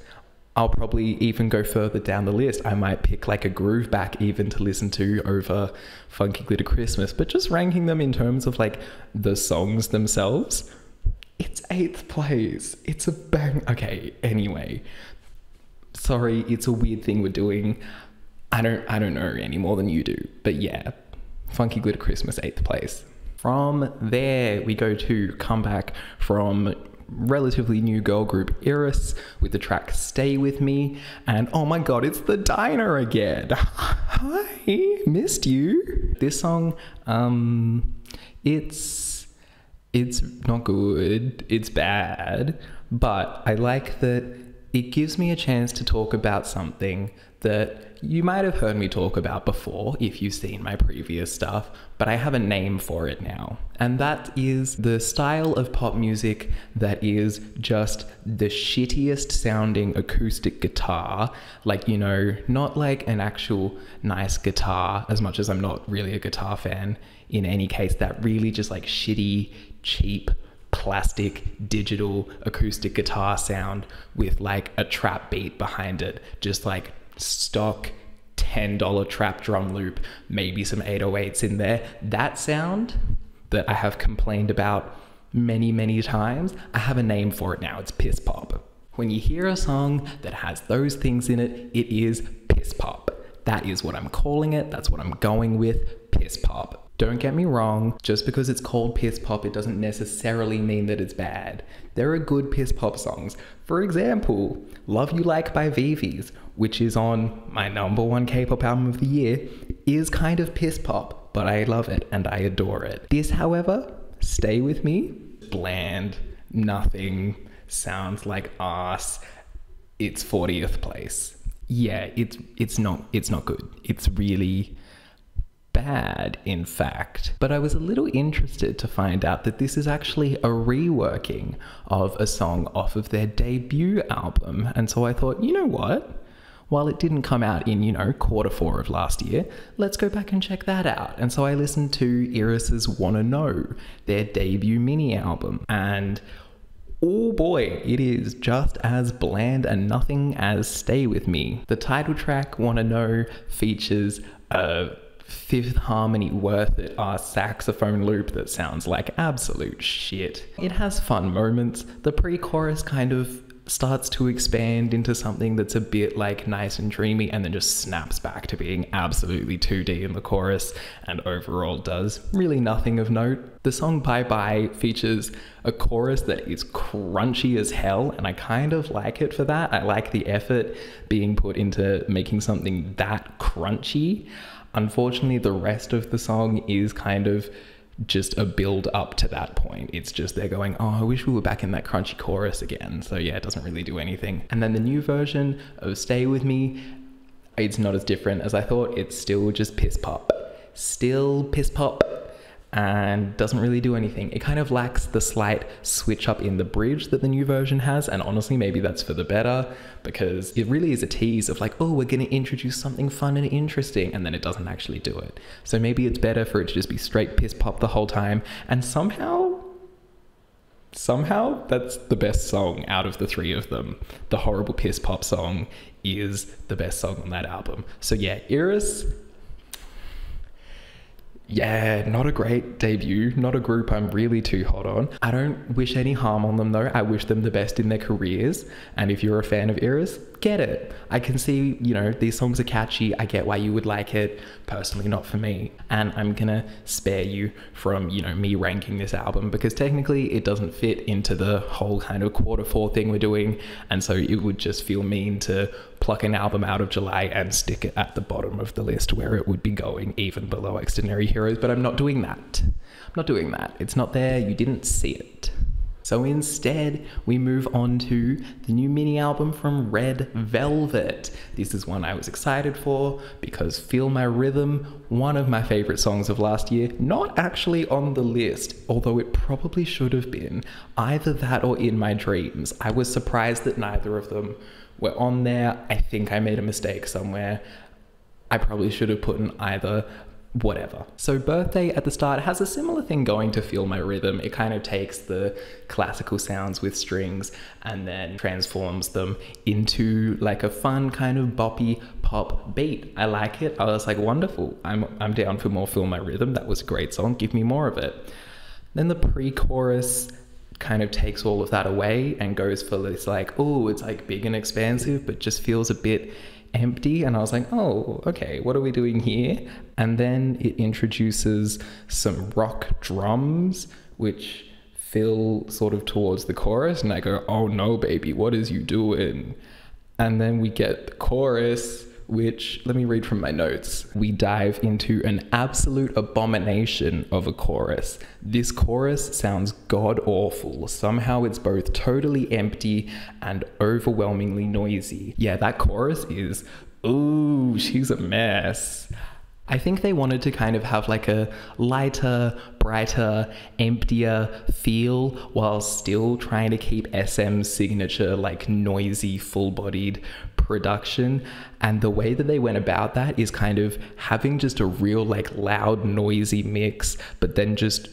I'll probably even go further down the list. I might pick like a Groove Back even to listen to over Funky Glitter Christmas, but just ranking them in terms of like the songs themselves, it's 8th place. It's a bang. Okay, anyway. Sorry, it's a weird thing we're doing. I don't know any more than you do, but yeah, Funky Glitter Christmas, 8th place. From there, we go to comeback from relatively new girl group IRRIS with the track Stay With Me, and oh my god, it's the diner again. Hi, missed you. This song, it's not good, it's bad, but I like that it gives me a chance to talk about something that you might have heard me talk about before if you've seen my previous stuff, but I have a name for it now. And that is the style of pop music that is just the shittiest sounding acoustic guitar. Like, you know, not like an actual nice guitar, as much as I'm not really a guitar fan in any case, that really just like shitty, cheap, plastic, digital acoustic guitar sound with like a trap beat behind it, just like stock $10 trap drum loop, maybe some 808s in there. That sound that I have complained about many times, I have a name for it now. It's piss pop. When you hear a song that has those things in it, it is piss pop. That is what I'm calling it. That's what I'm going with. Piss pop. Don't get me wrong, just because it's called piss pop, it doesn't necessarily mean that it's bad. There are good piss pop songs. For example, Love You Like by VIVIZ, which is on my #1 K-pop album of the year, is kind of piss pop, but I love it and I adore it. This, however, Stay With Me, bland, nothing, sounds like ass. It's 40th place. Yeah, it's not good. It's really bad, in fact. But I was a little interested to find out that this is actually a reworking of a song off of their debut album. And so I thought, you know what? While it didn't come out in, you know, Q4 of last year, let's go back and check that out. And so I listened to IRRIS's Wanna Know, their debut mini album. And oh boy, it is just as bland and nothing as Stay With Me. The title track, Wanna Know, features a Fifth Harmony worth it saxophone loop that sounds like absolute shit. It has fun moments. The pre-chorus kind of starts to expand into something that's a bit like nice and dreamy, and then just snaps back to being absolutely 2D in the chorus, and overall does really nothing of note. The song Bye Bye features a chorus that is crunchy as hell, and I kind of like it for that. I like the effort being put into making something that crunchy. Unfortunately, the rest of the song is kind of just a build up to that point. It's just they're going, oh, I wish we were back in that crunchy chorus again. So yeah, it doesn't really do anything. And then the new version of Stay With Me, it's not as different as I thought. It's still just piss pop. Still piss pop, and doesn't really do anything. It kind of lacks the slight switch up in the bridge that the new version has, and honestly maybe that's for the better, because it really is a tease of like, oh, we're going to introduce something fun and interesting, and then it doesn't actually do it. So maybe it's better for it to just be straight piss pop the whole time, and somehow that's the best song out of the three of them. The horrible piss pop song is the best song on that album. So yeah, IRRIS, yeah, not a great debut, not a group I'm really too hot on. I don't wish any harm on them though. I wish them the best in their careers. And if you're a fan of IRRIS, get it. I can see, you know, these songs are catchy. I get why you would like it. Personally, not for me. And I'm gonna spare you from, you know, me ranking this album, because technically it doesn't fit into the whole kind of Q4 thing we're doing. And so it would just feel mean to pluck an album out of July and stick it at the bottom of the list where it would be going even below Xdinary Heroes, but I'm not doing that. I'm not doing that. It's not there. You didn't see it. So instead, we move on to the new mini album from Red Velvet. This is one I was excited for because Feel My Rhythm, one of my favorite songs of last year, not actually on the list, although it probably should have been. Either that or In My Dreams. I was surprised that neither of them were on there. I think I made a mistake somewhere. I probably should have put in either. Whatever. So Birthday at the start has a similar thing going to Feel My Rhythm. It kind of takes the classical sounds with strings and then transforms them into like a fun kind of boppy pop beat. I like it. I was like, wonderful. I'm down for more Feel My Rhythm. That was a great song. Give me more of it. Then the pre-chorus kind of takes all of that away and goes for this like, oh, it's like big and expansive, but just feels a bit empty. And I was like, oh, okay, what are we doing here? And then it introduces some rock drums, which fill sort of towards the chorus. And I go, oh no, baby, what is you doing? And then we get the chorus, which, let me read from my notes. We dive into an absolute abomination of a chorus. This chorus sounds god-awful. Somehow it's both totally empty and overwhelmingly noisy. Yeah, that chorus is, ooh, she's a mess. I think they wanted to kind of have like a lighter, brighter, emptier feel while still trying to keep SM's signature like noisy, full-bodied production. And the way that they went about that is kind of having just a real like loud, noisy mix, but then just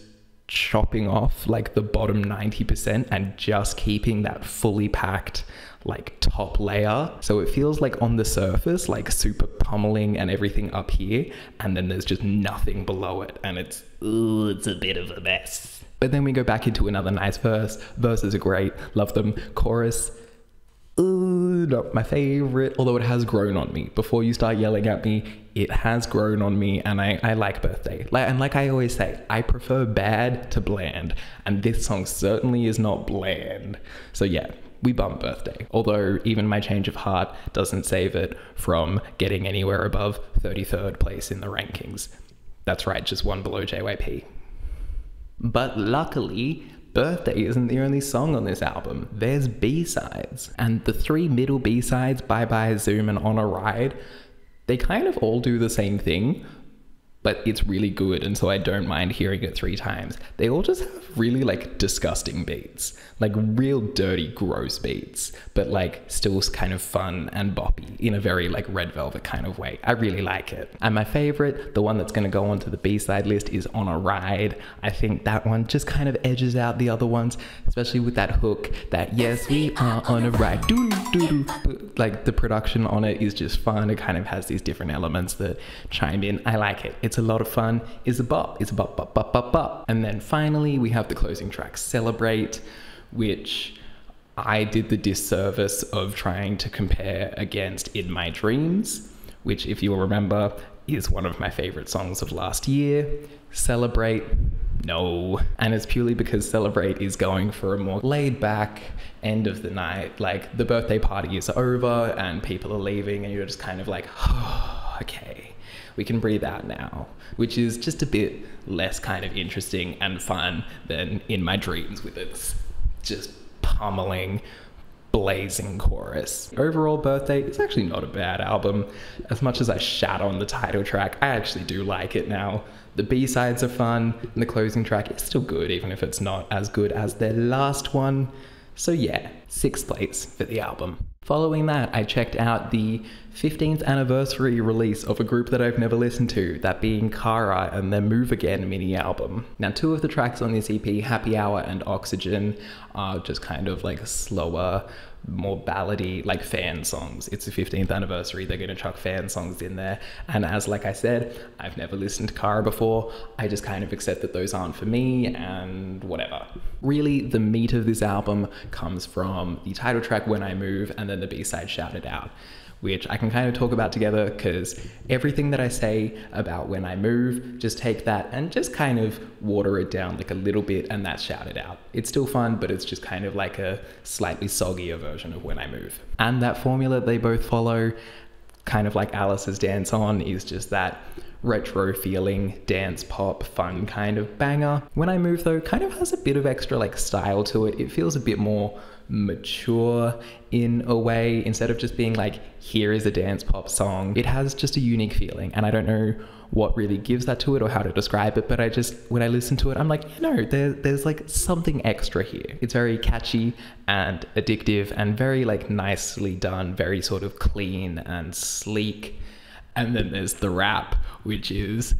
chopping off like the bottom 90% and just keeping that fully packed like top layer. So it feels like on the surface like super pummeling and everything up here, and then there's just nothing below it, and it's a bit of a mess. But then we go back into another nice verse. Verses are great, love them. Chorus, not my favorite, although it has grown on me. Before you start yelling at me, it has grown on me, and I like Birthday. Like I always say, I prefer bad to bland, and this song certainly is not bland. So yeah, we bump Birthday. Although even my change of heart doesn't save it from getting anywhere above 33rd place in the rankings. That's right, just one below JYP. But luckily, Birthday isn't the only song on this album. There's B-sides. And the three middle B-sides, Bye Bye, Zoom, and On a Ride, they kind of all do the same thing, but it's really good, and so I don't mind hearing it 3 times. They all just have really like disgusting beats, like real dirty, gross beats, but like still kind of fun and boppy in a very like Red Velvet kind of way. I really like it. And my favorite, the one that's going to go onto the B-side list, is On a Ride. I think that one just kind of edges out the other ones, especially with that hook, that yes, we are on a ride, doo-doo-doo-doo. Like the production on it is just fun. It kind of has these different elements that chime in. I like it. It's a lot of fun. It's a bop. It's a bop, bop, bop, bop, bop. And then finally we have the closing track, Celebrate, which I did the disservice of trying to compare against In My Dreams, which, if you'll remember, is one of my favorite songs of last year. Celebrate, no. And it's purely because Celebrate is going for a more laid back end of the night. Like, the birthday party is over and people are leaving and you're just kind of like, oh, okay, we can breathe out now, which is just a bit less kind of interesting and fun than In My Dreams with its just pummeling, blazing chorus. Overall, Birthday is actually not a bad album. As much as I shat on the title track, I actually do like it now. The B-sides are fun, and the closing track is still good, even if it's not as good as their last one. So yeah, 6th place for the album. Following that, I checked out the 15th anniversary release of a group that I've never listened to, that being Kara and their Move Again mini album. Now, 2 of the tracks on this EP, Happy Hour and Oxygen, are just kind of like slower, more ballady, like fan songs. It's the 15th anniversary, they're gonna chuck fan songs in there. And as like I said, I've never listened to Kara before. I just kind of accept that those aren't for me and whatever. Really, the meat of this album comes from the title track When I Move and then the B-side Shout It Out, which I can kind of talk about together because everything that I say about When I Move, just take that and just kind of water it down like a little bit and that's Shout It Out. It's still fun, but it's just kind of like a slightly soggier version of When I Move. And that formula they both follow, kind of like Alice's Dance On, is just that retro feeling, dance pop, fun kind of banger. When I Move though, kind of has a bit of extra like style to it. It feels a bit more mature in a way, instead of just being like, here is a dance pop song. It has just a unique feeling, and I don't know what really gives that to it or how to describe it, but I just, when I listen to it, I'm like, you know, there's like something extra here. It's very catchy and addictive and very like nicely done, very sort of clean and sleek. And then there's the rap, which is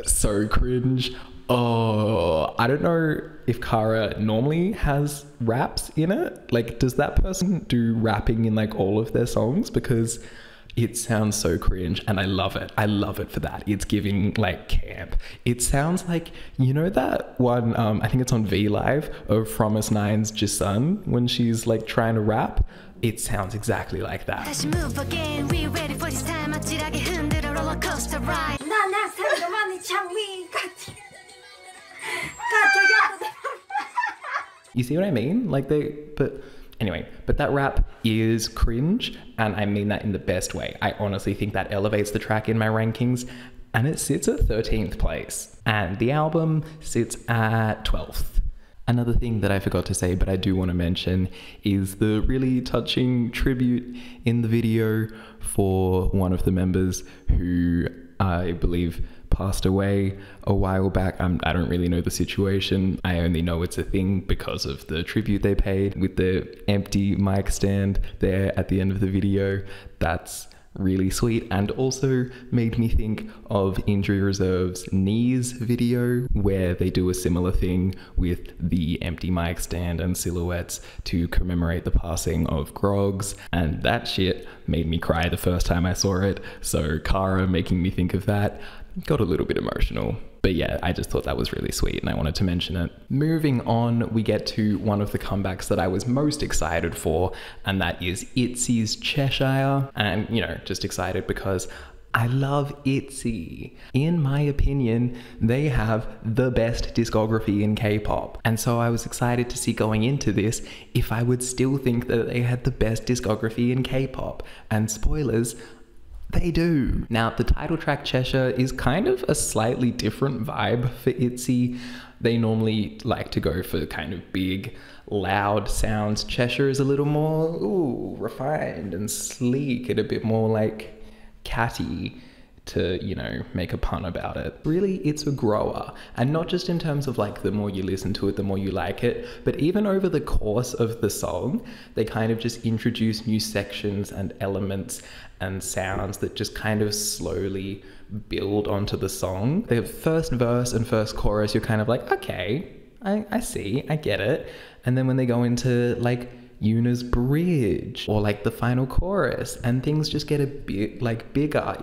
so cringe. Oh, I don't know if Kara normally has raps in it. Like, does that person do rapping in like all of their songs? Because it sounds so cringe and I love it. I love it for that. It's giving like camp. It sounds like, you know that one, I think it's on V Live, of Promise Nine's Jisun, when she's like trying to rap? It sounds exactly like that. You see what I mean? Like but that rap is cringe, and I mean that in the best way. I honestly think that elevates the track in my rankings, and it sits at 13th place. And the album sits at 12th. Another thing that I forgot to say, but I do want to mention, is the really touching tribute in the video for one of the members who I believe passed away a while back. I don't really know the situation. I only know it's a thing because of the tribute they paid with the empty mic stand there at the end of the video. That's really sweet, and also made me think of Injury Reserve's Knees video, where they do a similar thing with the empty mic stand and silhouettes to commemorate the passing of Groggs, and that shit made me cry the first time I saw it. So Kara making me think of that got a little bit emotional. But yeah, I just thought that was really sweet and I wanted to mention it. Moving on, we get to one of the comebacks that I was most excited for, and that is ITZY's Cheshire. And, you know, just excited because I love ITZY. In my opinion, they have the best discography in K-pop. And so I was excited to see going into this if I would still think that they had the best discography in K-pop. And spoilers, they do. Now, the title track Cheshire is kind of a slightly different vibe for ITZY. They normally like to go for kind of big, loud sounds. Cheshire is a little more, refined and sleek and a bit more like catty, to, you know, make a pun about it. Really, it's a grower, and not just in terms of like the more you listen to it, the more you like it, but even over the course of the song, they kind of just introduce new sections and elements and sounds that just kind of slowly build onto the song. The first verse and first chorus, you're kind of like, okay, I see, I get it. And then when they go into like Yuna's bridge or like the final chorus, and things just get a bit like bigger,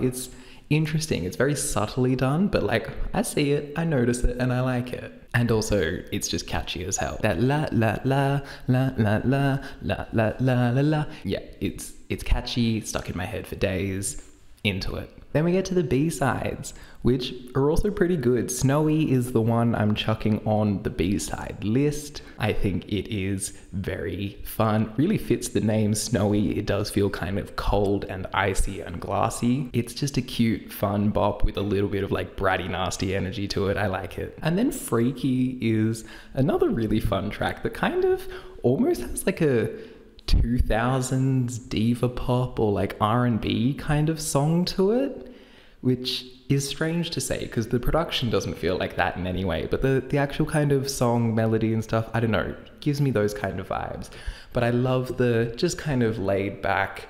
interesting. It's very subtly done, but like I see it, I notice it, and I like it. And also it's just catchy as hell. That la la la la la la la la la la la. Yeah, it's catchy, stuck in my head for days, into it. Then we get to the B-sides, which are also pretty good. Snowy is the one I'm chucking on the B-side list. I think it is very fun. Really fits the name Snowy. It does feel kind of cold and icy and glassy. It's just a cute, fun bop with a little bit of like bratty, nasty energy to it. I like it. And then Freaky is another really fun track that kind of almost has like a 2000s diva pop or like R&B kind of song to it, which is strange to say because the production doesn't feel like that in any way, but the actual kind of song melody and stuff, I don't know, gives me those kind of vibes. But I love the just kind of laid back,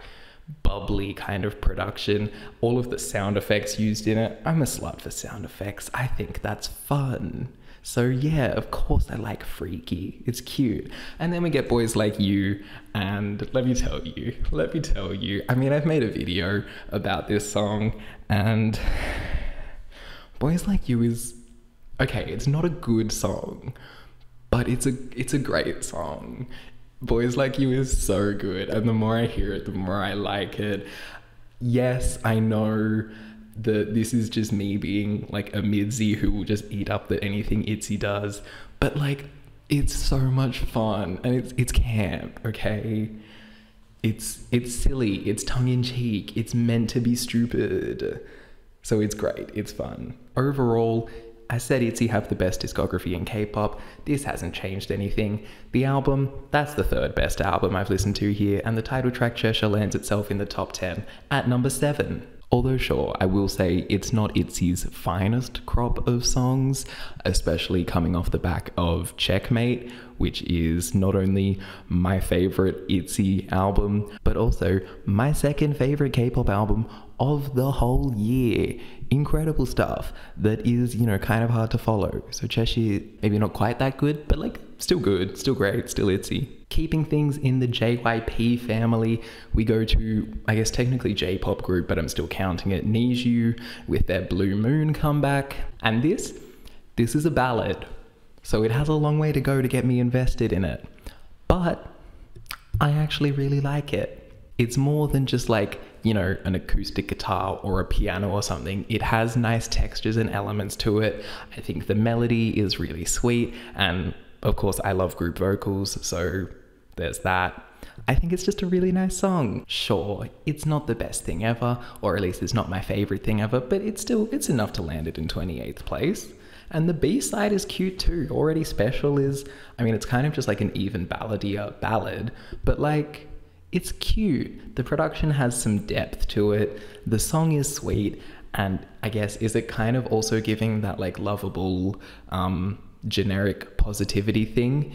bubbly kind of production, all of the sound effects used in it. I'm a slut for sound effects. I think that's fun. So yeah, of course I like Freaky. It's cute. And then we get Boys Like You, and let me tell you, I mean, I've made a video about this song, and Boys Like You is, okay, it's not a good song, but it's a great song. Boys Like You is so good, and the more I hear it, the more I like it. Yes, I know that this is just me being like a midzy who will just eat up anything ITZY does, but like it's so much fun, and it's camp, okay? It's silly, it's tongue-in-cheek, it's meant to be stupid, so it's great, it's fun. Overall, I said ITZY have the best discography in K-pop. This hasn't changed anything. The album, that's the third best album I've listened to here, and the title track Cheshire lands itself in the top 10 at number 7. Although sure, I will say it's not ITZY's finest crop of songs, especially coming off the back of Checkmate, which is not only my favorite ITZY album, but also my second favorite K-pop album of the whole year. Incredible stuff that is, you know, kind of hard to follow. So Cheshire, maybe not quite that good, but like still good, still great, still ITZY. Keeping things in the JYP family, we go to, I guess technically J-pop group, but I'm still counting it, NiziU with their Blue Moon comeback. And this is a ballad, so it has a long way to go to get me invested in it. But I actually really like it. It's more than just like, you know, an acoustic guitar or a piano or something. It has nice textures and elements to it. I think the melody is really sweet, and of course I love group vocals, so there's that. I think it's just a really nice song. Sure, it's not the best thing ever, or at least it's not my favorite thing ever, but it's enough to land it in 28th place. And the B-side is cute too. Already Special is, I mean, it's kind of just like an even balladier ballad, but like, it's cute. The production has some depth to it. The song is sweet, and I guess, is it kind of also giving that like lovable, generic positivity thing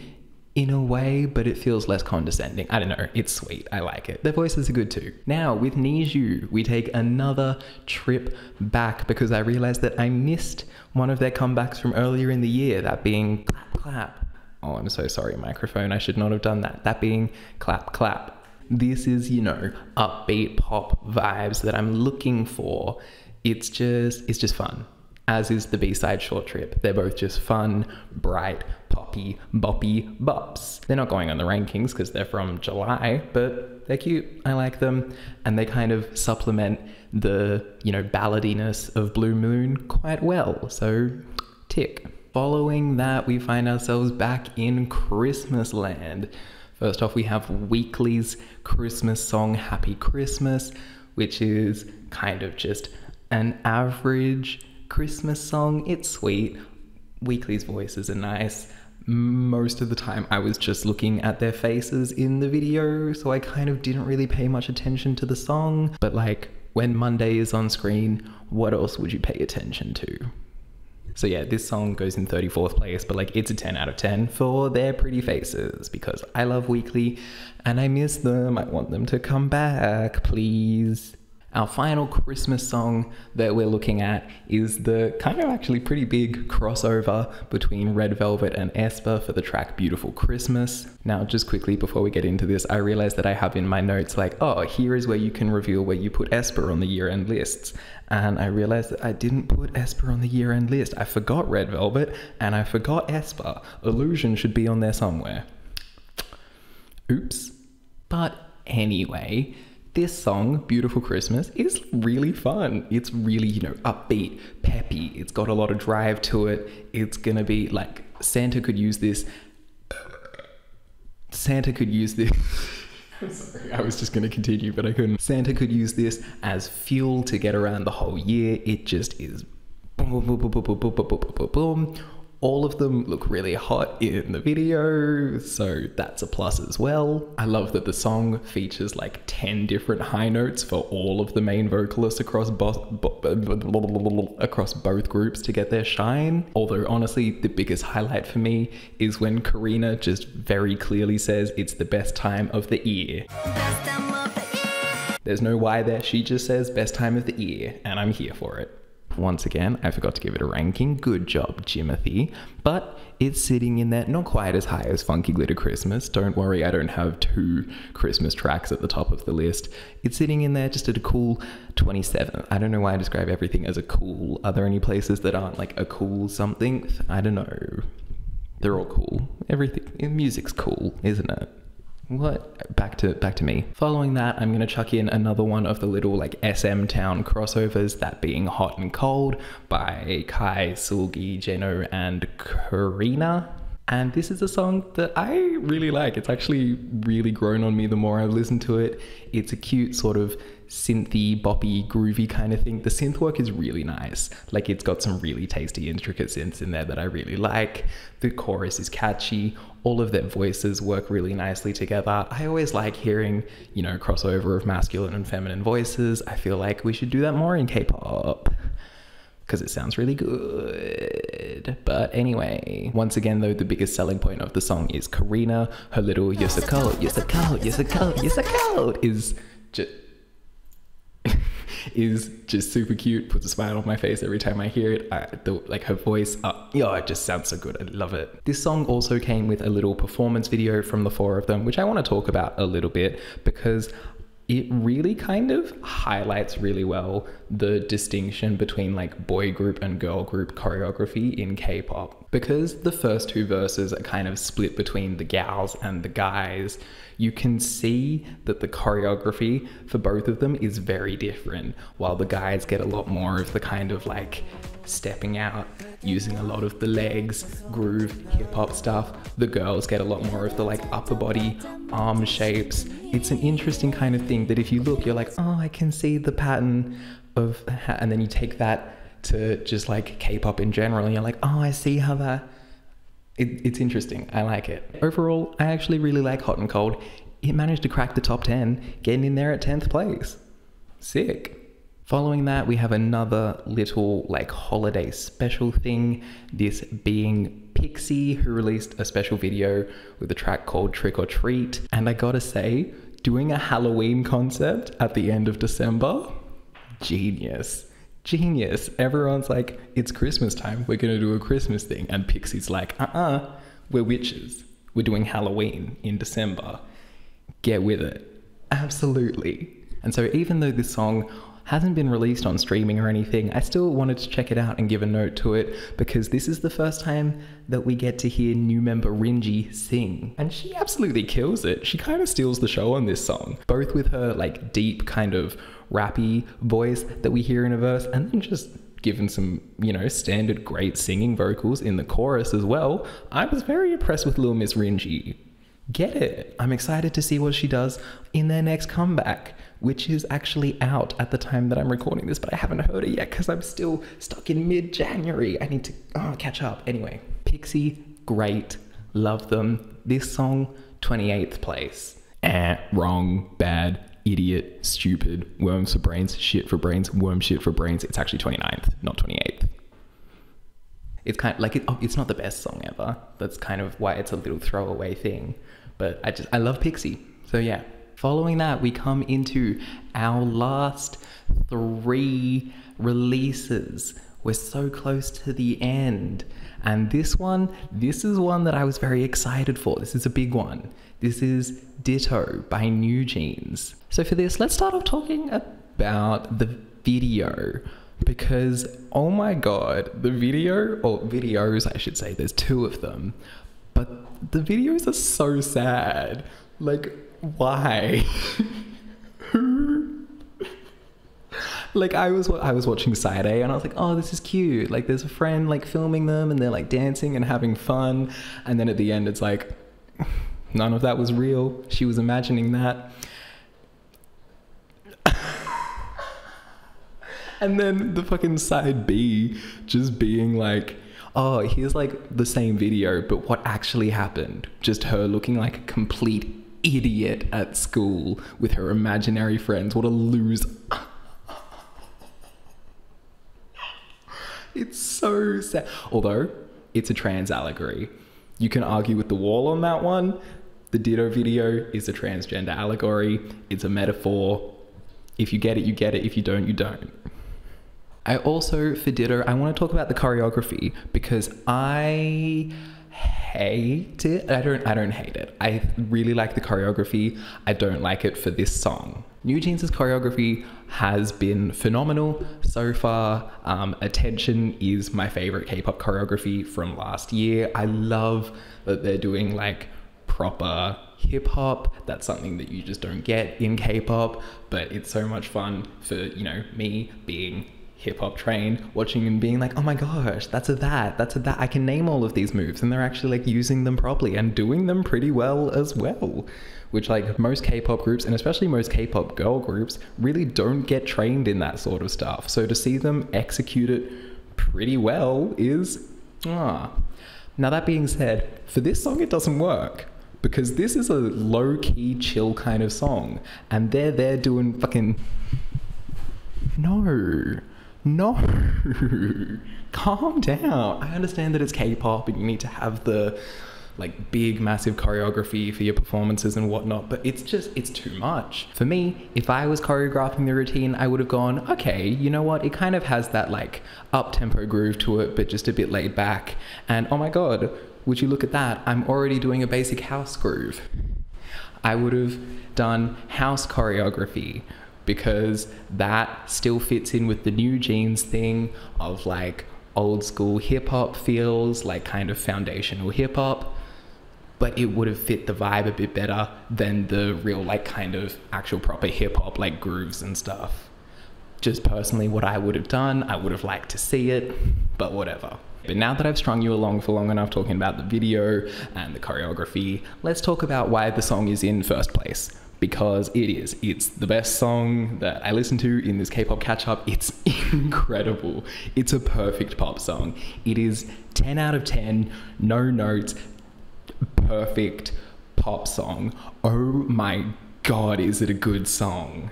in a way, but it feels less condescending. I don't know, it's sweet, I like it. Their voices are good too. Now with NiziU, we take another trip back because I realized that I missed one of their comebacks from earlier in the year, that being Clap Clap. Oh, I'm so sorry, microphone, I should not have done that. That being Clap Clap. This is, you know, upbeat pop vibes that I'm looking for. It's just fun. As is the B-side Short Trip. They're both just fun, bright, poppy, boppy bops. They're not going on the rankings because they're from July, but they're cute. I like them. And they kind of supplement the, you know, balladiness of Blue Moon quite well. So, tick. Following that, we find ourselves back in Christmas land. First off, we have Weekly's Christmas song, Happy Christmas, which is kind of just an average Christmas song. It's sweet. Weekly's voices are nice. Most of the time I was just looking at their faces in the video, so I kind of didn't really pay much attention to the song. But like, when Monday is on screen, what else would you pay attention to? So yeah, this song goes in 34th place, but like, it's a 10 out of 10 for their pretty faces, because I love Weeekly and I miss them. I want them to come back, please. Our final Christmas song that we're looking at is the kind of actually pretty big crossover between Red Velvet and aespa for the track Beautiful Christmas. Now, just quickly before we get into this, I realized that I have in my notes like, oh, here is where you can reveal where you put aespa on the year-end lists. And I realized that I didn't put aespa on the year-end list. I forgot Red Velvet and I forgot aespa. Illusion should be on there somewhere. Oops. But anyway, this song, Beautiful Christmas, is really fun. It's really, you know, upbeat, peppy. It's got a lot of drive to it. It's gonna be like, Santa could use this. Santa could use this. I'm sorry, I was just gonna continue, but I couldn't. Santa could use this as fuel to get around the whole year. It just is boom, boom, boom, boom, boom, boom, boom, boom, boom, boom. All of them look really hot in the video, so that's a plus as well. I love that the song features like 10 different high notes for all of the main vocalists across both groups to get their shine. Although honestly, the biggest highlight for me is when Karina just very clearly says it's the best time of the year. There's no why there, she just says best time of the year, and I'm here for it. Once again, I forgot to give it a ranking. Good job, Jimothy. But it's sitting in there, not quite as high as Funky Glitter Christmas. Don't worry, I don't have 2 Christmas tracks at the top of the list. It's sitting in there just at a cool 27. I don't know why I describe everything as a cool. Are there any places that aren't like a cool something? I don't know. They're all cool. Everything, music's cool, isn't it? What? Back to me. Following that, I'm gonna chuck in another one of the little like SM Town crossovers, that being Hot and Cold by Kai, Sulgi, Jeno, and Karina. And this is a song that I really like. It's actually really grown on me the more I've listened to it. It's a cute sort of synthy, boppy, groovy kind of thing. The synth work is really nice. Like, it's got some really tasty, intricate synths in there that I really like. The chorus is catchy. All of their voices work really nicely together. I always like hearing, you know, crossover of masculine and feminine voices. I feel like we should do that more in K-pop, because it sounds really good. But anyway, once again though, the biggest selling point of the song is Karina. Her little "you're so cold, you're so cold, you're so cold, you're so cold" is just super cute, puts a smile on my face every time I hear it. Like her voice, it just sounds so good. I love it. This song also came with a little performance video from the 4 of them, which I want to talk about a little bit, because it really kind of highlights really well the distinction between like boy group and girl group choreography in K-pop. Because the first 2 verses are kind of split between the gals and the guys, you can see that the choreography for both of them is very different. While the guys get a lot more of the kind of like stepping out, using a lot of the legs, groove, hip hop stuff, the girls get a lot more of the like upper body, arm shapes. It's an interesting kind of thing that if you look, you're like, oh, I can see the pattern of, and then you take that to just like K-pop in general, and you're like, oh, I see how that, it's interesting. I like it. Overall, I actually really like Hot and Cold. It managed to crack the top 10, getting in there at 10th place. Sick. Following that, we have another little like holiday special thing, this being PIXY, who released a special video with a track called Trick or Treat. And I gotta say, doing a Halloween concept at the end of December, genius. Genius. Everyone's like, it's Christmas time, we're gonna do a Christmas thing. And PIXY's like, we're witches. We're doing Halloween in December. Get with it. Absolutely. And so even though this song hasn't been released on streaming or anything, I still wanted to check it out and give a note to it, because this is the first time that we get to hear new member Rinji sing. And she absolutely kills it. She kind of steals the show on this song, both with her like deep kind of rappy voice that we hear in a verse, and then just given some, you know, standard great singing vocals in the chorus as well. I was very impressed with Lil Miss Rinji. Get it. I'm excited to see what she does in their next comeback, which is actually out at the time that I'm recording this, but I haven't heard it yet because I'm still stuck in mid-January. I need to catch up. Anyway, PIXY, great. Love them. This song, 28th place. Wrong, bad, idiot, stupid, worms for brains, shit for brains, worm shit for brains. It's actually 29th, not 28th. It's kind of like, it's not the best song ever. That's kind of why it's a little throwaway thing. But I love PIXY. So yeah, Following that, we come into our last 3 releases. We're so close to the end. And this is one that I was very excited for. This is a big one. This is Ditto by NewJeans. So for this, let's start off talking about the video, because oh my god, the video, or videos I should say, there's 2 of them, but the videos are so sad. Like, why? Like, I was watching CHAE and I was like, oh, this is cute. Like, there's a friend like filming them and they're like dancing and having fun. And then at the end, it's like, none of that was real. She was imagining that. And then the fucking side B just being like, oh, here's like the same video, but what actually happened? Just her looking like a complete idiot at school with her imaginary friends. What a loser. It's so sad. Although, it's a trans allegory. You can argue with the wall on that one. The Ditto video is a transgender allegory. It's a metaphor. If you get it, you get it. If you don't, you don't. I also, for Ditto, I want to talk about the choreography, because I hate it. I don't hate it. I really like the choreography. I don't like it for this song. NewJeans' choreography has been phenomenal so far. Attention is my favorite K-pop choreography from last year. I love that they're doing like proper hip-hop. That's something that you just don't get in K-pop, but it's so much fun for, you know, me being hip-hop trained, watching and being like, oh my gosh, that's a that, I can name all of these moves, and they're actually like using them properly and doing them pretty well as well, which like most K-pop groups, and especially most K-pop girl groups, really don't get trained in that sort of stuff. So to see them execute it pretty well is Now that being said, for this song it doesn't work, because this is a low-key chill kind of song, and they're doing fucking no, calm down. I understand that it's K-pop and you need to have the like big massive choreography for your performances and whatnot, but it's too much. For me, if I was choreographing the routine, I would have gone, okay, you know what, it kind of has that like up-tempo groove to it, but just a bit laid back. And oh my god, would you look at that, I'm already doing a basic house groove. I would have done house choreography, because that still fits in with the NewJeans thing of like old school hip hop feels, like kind of foundational hip hop, but it would have fit the vibe a bit better than the real like kind of actual proper hip hop like grooves and stuff. Just personally what I would have done, I would have liked to see it, but whatever. But now that I've strung you along for long enough talking about the video and the choreography, let's talk about why the song is in first place. Because it's the best song that I listen to in this Kpop Katchup. It's incredible. It's a perfect pop song. It is 10 out of 10, no notes, perfect pop song. Oh my god, is it a good song.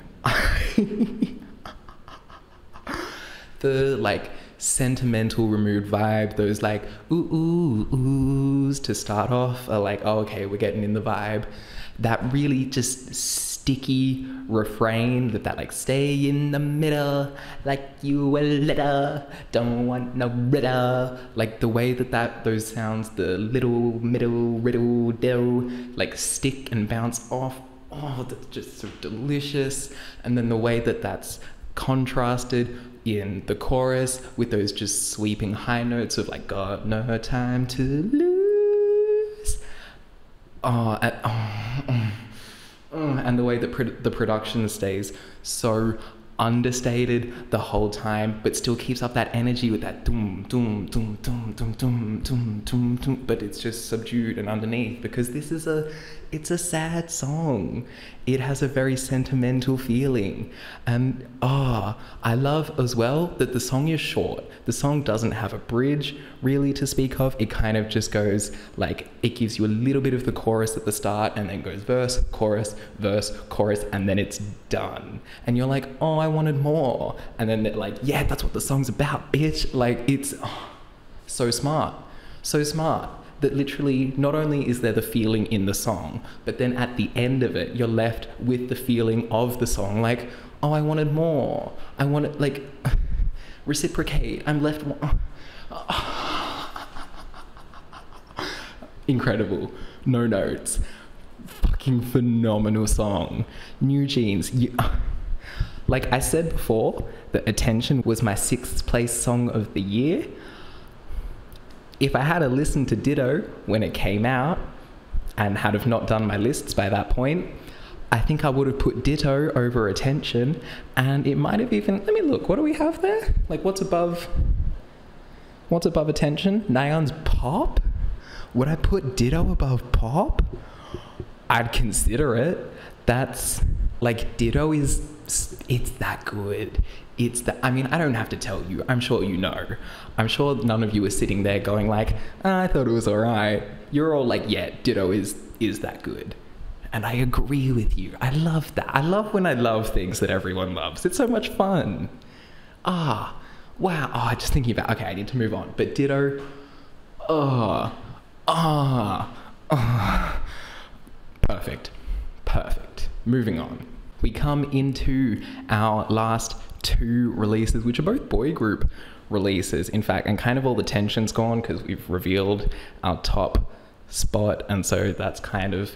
The like sentimental removed vibe, those like ooh oohs to start off are like, oh, okay, we're getting in the vibe. That really just sticky refrain that like stay in the middle like you a little don't want no riddle, like the way that those sounds, the little middle riddle diddle, like stick and bounce off, oh, that's just so delicious. And then the way that that's contrasted in the chorus with those just sweeping high notes of like got no time to lose. And the way that the production stays so understated the whole time, but still keeps up that energy with that doom doom doom doom doom doom doom doom doom, but it's just subdued and underneath, because this is it's a sad song. It has a very sentimental feeling, and I love as well that the song is short. The song doesn't have a bridge really to speak of. It kind of just goes like, it gives you a little bit of the chorus at the start and then goes verse, chorus, and then it's done. And you're like, oh, I wanted more. And then they're like, yeah, that's what the song's about, bitch. Like, it's so smart, so smart. that literally not only is there the feeling in the song, but then at the end of it, you're left with the feeling of the song. Like, oh, I wanted more. I wanted, like, reciprocate. I'm left. Incredible. No notes. Fucking phenomenal song. NewJeans. Like I said before, that Attention was my 6th place song of the year. If I had listened to Ditto when it came out and had have not done my lists by that point, I think I would have put Ditto over Attention, and it might have even, let me look, what do we have there? Like what's above Attention? Nayeon's Pop? Would I put Ditto above Pop? I'd consider it. That's like, Ditto is, it's that good. It's that, I mean, I don't have to tell you, I'm sure you know. I'm sure none of you are sitting there going like, I thought it was alright. You're all like, yeah, Ditto is that good. And I agree with you. I love that. I love when I love things that everyone loves. It's so much fun. Wow. Just thinking about, okay, I need to move on. But Ditto, perfect. Moving on. We come into our last 2 releases, which are both boy group releases, in fact, and kind of all the tension's gone because we've revealed our top spot, and so that's kind of,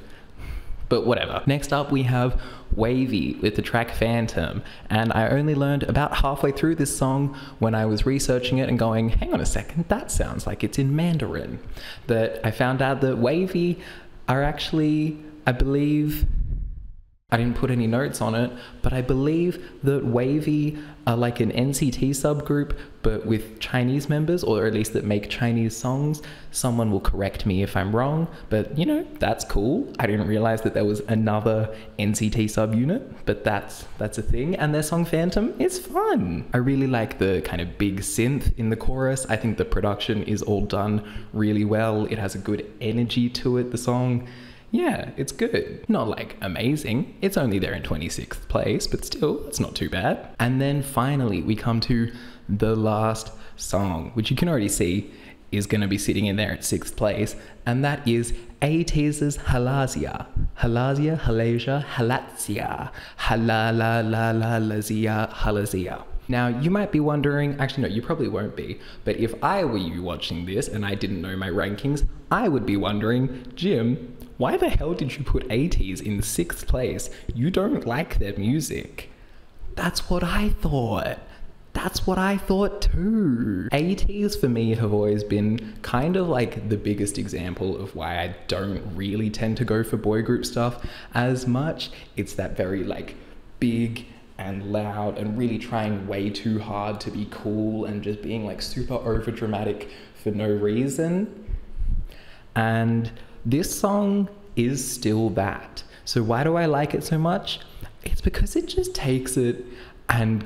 but whatever. Next up we have WayV with the track Phantom, and I only learned about halfway through this song when I was researching it and going, hang on a second, that sounds like it's in Mandarin, that I found out that WayV are actually, I believe, I didn't put any notes on it, but I believe that WayV are like an NCT subgroup, but with Chinese members, or at least that make Chinese songs. Someone will correct me if I'm wrong, but you know, that's cool. I didn't realize that there was another NCT subunit, but that's a thing. And their song Phantom is fun. I really like the kind of big synth in the chorus. I think the production is all done really well. It has a good energy to it, the song. Yeah, it's good. Not like amazing. It's only there in 26th place, but still, it's not too bad. And then finally, we come to the last song, which you can already see is going to be sitting in there at 6th place, and that is ATEEZ's Halazia. Halazia, Halasia, Halazia, Halazia. Now, you might be wondering, actually no, you probably won't be, but if I were you watching this and I didn't know my rankings, I would be wondering, Jim, why the hell did you put ATEEZ in 6th place? You don't like their music. That's what I thought. That's what I thought too. ATEEZ for me have always been kind of like the biggest example of why I don't really tend to go for boy group stuff as much. It's that very like big and loud and really trying way too hard to be cool and just being like super over dramatic for no reason. And this song is still that. So why do I like it so much? It's because it just takes it and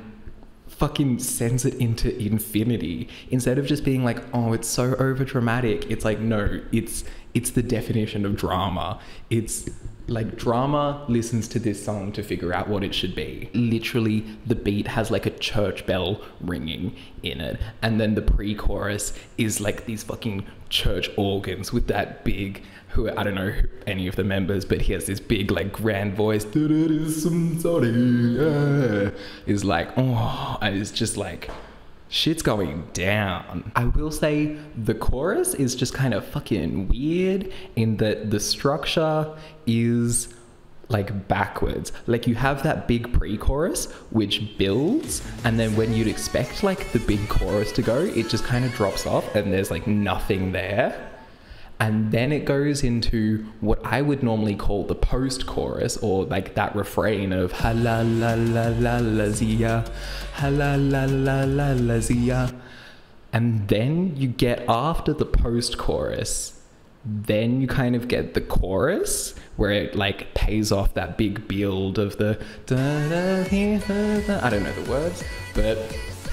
fucking sends it into infinity. Instead of just being like, oh, it's so over dramatic, it's like, no, it's the definition of drama. It's like drama listens to this song to figure out what it should be. Literally, the beat has like a church bell ringing in it, and then the pre-chorus is like these fucking church organs with that big, who I don't know any of the members, but he has this big like grand voice. Is like, oh, and it's just like, shit's going down. I will say the chorus is just kind of fucking weird in that the structure is like backwards. Like you have that big pre-chorus which builds, and then when you'd expect like the big chorus to go, it just kind of drops off and there's like nothing there. And then it goes into what I would normally call the post-chorus, or like that refrain of ha la la la la la zia, ha la la la la la zia. And then you get after the post-chorus, then you kind of get the chorus where it like pays off that big build of the I don't know the words, but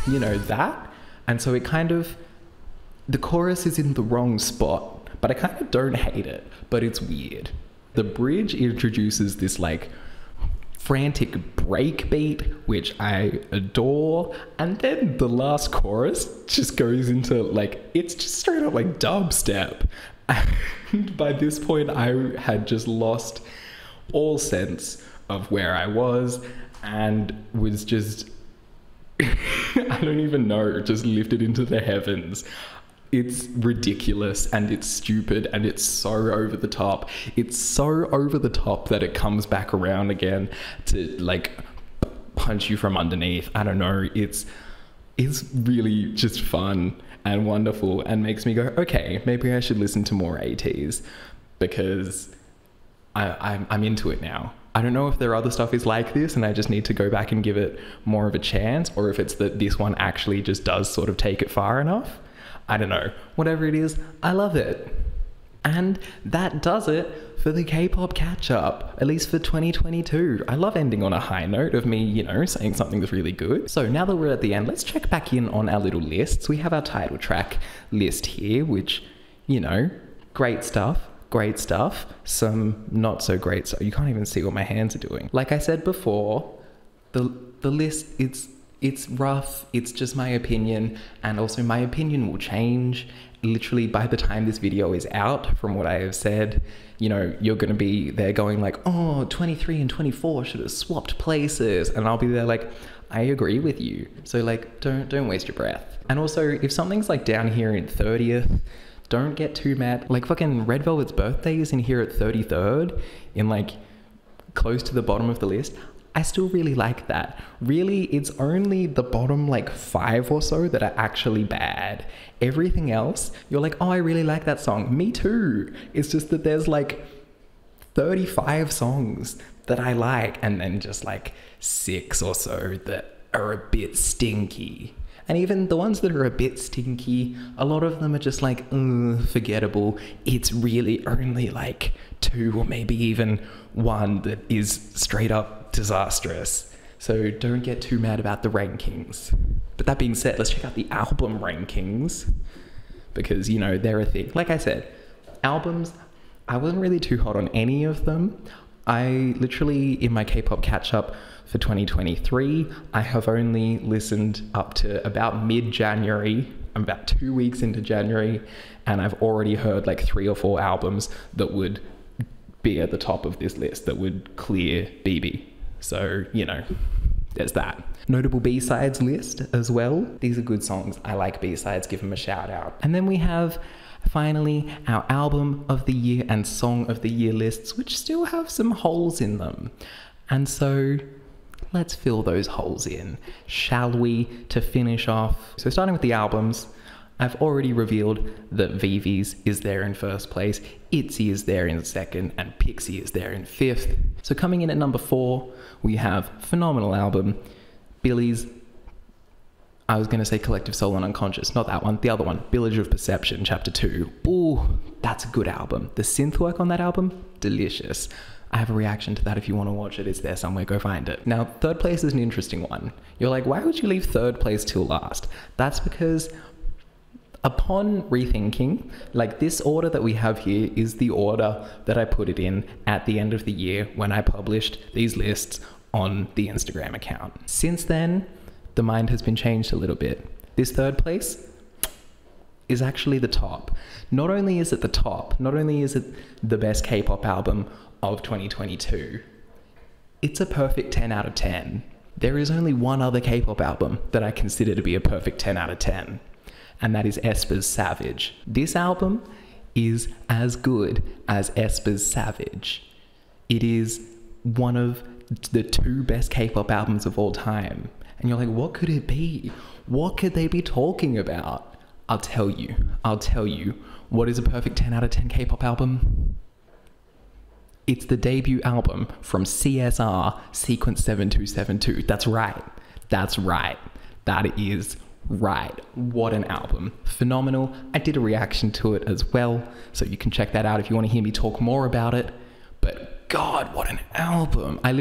you know that. And so it kind of, the chorus is in the wrong spot. But I kind of don't hate it, but it's weird. The bridge introduces this like frantic break beat, which I adore. And then the last chorus just goes into like, it's just straight up like dubstep. And by this point, I had just lost all sense of where I was and was just, I don't even know, just lifted into the heavens. It's ridiculous and it's stupid and it's so over the top. It's so over the top that it comes back around again to like punch you from underneath. I don't know. It's really just fun and wonderful and makes me go, okay, maybe I should listen to more ATEEZ because I'm into it now. I don't know if their other stuff is like this and I just need to go back and give it more of a chance, or if it's that this one actually just does sort of take it far enough. I don't know. Whatever it is, I love it. And that does it for the Kpop catch-up, at least for 2022. I love ending on a high note of me, you know, saying something that's really good. So now that we're at the end, let's check back in on our little lists. We have our title track list here, which, you know, great stuff. Great stuff, some not so great, so you can't even see what my hands are doing. Like I said before, the list, it's rough, it's just my opinion, and also my opinion will change literally by the time this video is out. From what I have said, you know, you're gonna be there going like, oh, 23 and 24 should have swapped places, and I'll be there like, I agree with you. So like, don't waste your breath. And also, if something's like down here in 30th, don't get too mad. Like fucking Red Velvet's birthday is in here at 33rd, in like close to the bottom of the list. I still really like that. Really, it's only the bottom like 5 or so that are actually bad. Everything else, you're like, oh, I really like that song. Me too. It's just that there's like 35 songs that I like, and then just like 6 or so that are a bit stinky. And even the ones that are a bit stinky, a lot of them are just like, forgettable. It's really only like 2 or maybe even 1 that is straight up disastrous. So don't get too mad about the rankings. But that being said, let's check out the album rankings, because, you know, they're a thing. Like I said, albums, I wasn't really too hot on any of them. I literally, in my Kpop catch-up for 2023, I have only listened up to about mid-January. I'm about 2 weeks into January, and I've already heard like 3 or 4 albums that would be at the top of this list, that would clear BIBI. So, you know, there's that. Notable B-sides list as well. These are good songs. I like B-sides, give them a shout out. And then we have finally our album of the year and song of the year lists, which still have some holes in them. And so let's fill those holes in, shall we, to finish off. So starting with the albums, I've already revealed that VIVIZ is there in first place, ITZY is there in second, and PIXY is there in fifth. So coming in at number 4, we have phenomenal album, Billy's, I was going to say Collective Soul and Unconscious, not that one, the other one, Village of Perception, Chapter 2. Ooh, that's a good album. The synth work on that album, delicious. I have a reaction to that if you want to watch it. It's there somewhere, go find it. Now, third place is an interesting one. You're like, why would you leave third place till last? That's because upon rethinking, like this order that we have here is the order that I put it in at the end of the year when I published these lists on the Instagram account. Since then, the mind has been changed a little bit. This third place is actually the top. Not only is it the top, not only is it the best K-pop album of 2022, it's a perfect 10 out of 10. There is only one other K-pop album that I consider to be a perfect 10 out of 10, and that is aespa's Savage. This album is as good as aespa's Savage. It is one of the 2 best K-pop albums of all time. And you're like, what could it be? What could they be talking about? I'll tell you. What is a perfect 10 out of 10 K-pop album? It's the debut album from CSR, Sequence 7272. That's right. That is right. What an album. Phenomenal. I did a reaction to it as well, so you can check that out if you want to hear me talk more about it. But God, what an album. I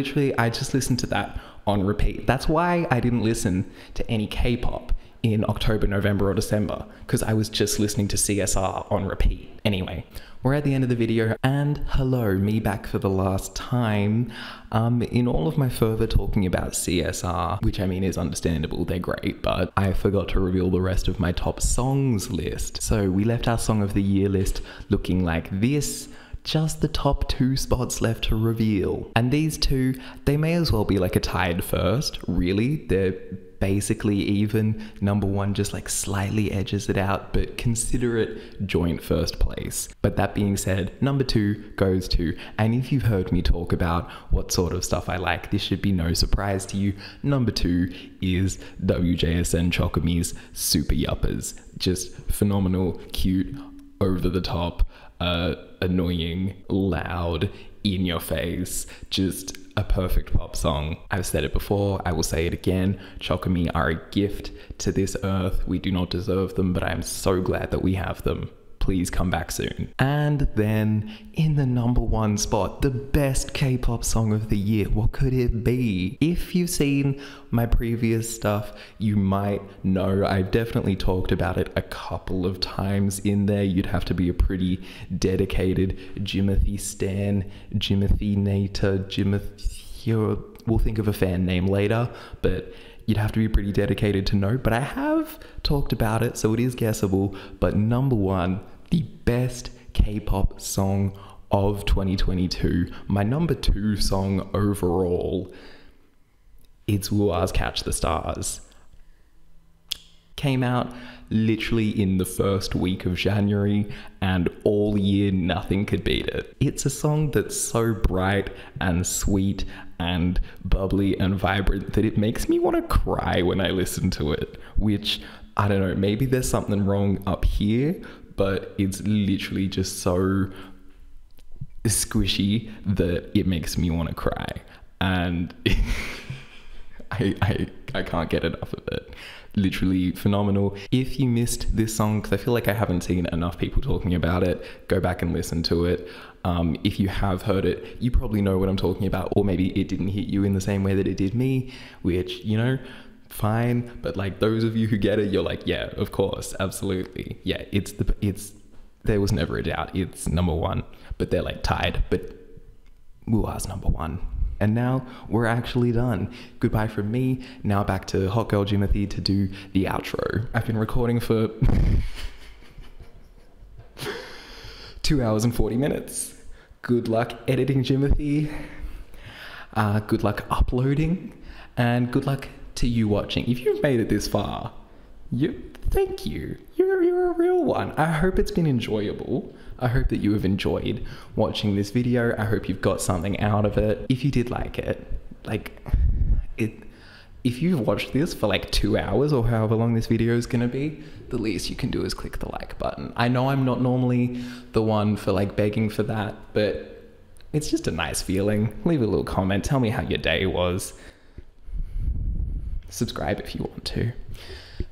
just listened to that on repeat. That's why I didn't listen to any K-pop in October, November or December because I was just listening to CSR on repeat. Anyway, we're at the end of the video, and hello, me back for the last time. In all of my further talking about CSR, which I mean is understandable, they're great, but I forgot to reveal the rest of my top songs list. So we left our Song of the Year list looking like this. Just the top 2 spots left to reveal. And these two, they may as well be like a tied first, really. They're basically even. Number 1 just like slightly edges it out, but consider it joint first place. But that being said, number 2 goes to, and if you've heard me talk about what sort of stuff I like, this should be no surprise to you. Number 2 is WJSN Chocome's Super Yuppers. Just phenomenal, cute, over the top, annoying, loud, in your face, just a perfect pop song. I've said it before, I will say it again. Chocome are a gift to this earth. We do not deserve them, but I am so glad that we have them. Please come back soon. And then in the number 1 spot, the best K-pop song of the year. What could it be? If you've seen my previous stuff, you might know I've definitely talked about it a couple of times in there. You'd have to be a pretty dedicated Jimothy stan, Jimothy Nater, Jimothy, we'll think of a fan name later, but you'd have to be pretty dedicated to know. But I have talked about it, so it is guessable. But number 1, the best K-pop song of 2022, my number 2 song overall, it's WooA's Catch the Stars. Came out literally in the first week of January, and all year nothing could beat it. It's a song that's so bright and sweet and bubbly and vibrant that it makes me want to cry when I listen to it, which, I don't know, maybe there's something wrong up here, but it's literally just so squishy that it makes me want to cry. And I can't get enough of it. Literally phenomenal. If you missed this song, because I feel like I haven't seen enough people talking about it, go back and listen to it. If you have heard it, you probably know what I'm talking about, or maybe it didn't hit you in the same way that it did me, which, you know, fine. But like those of you who get it, you're like, yeah, of course, absolutely. Yeah, there was never a doubt. It's number 1, but they're like tied, but WooA's number 1. And now we're actually done. Goodbye from me. Now back to Hot Girl Jimothy to do the outro. I've been recording for 2 hours and 40 minutes. Good luck editing, Jimothy. Good luck uploading, and good luck to you watching. If you've made it this far, thank you. You're a real one. I hope it's been enjoyable. I hope that you have enjoyed watching this video. I hope you've got something out of it. If you did like it, if you've watched this for like 2 hours or however long this video is gonna be, the least you can do is click the like button. I know I'm not normally the one for like begging for that, but it's just a nice feeling. Leave a little comment. Tell me how your day was. Subscribe if you want to.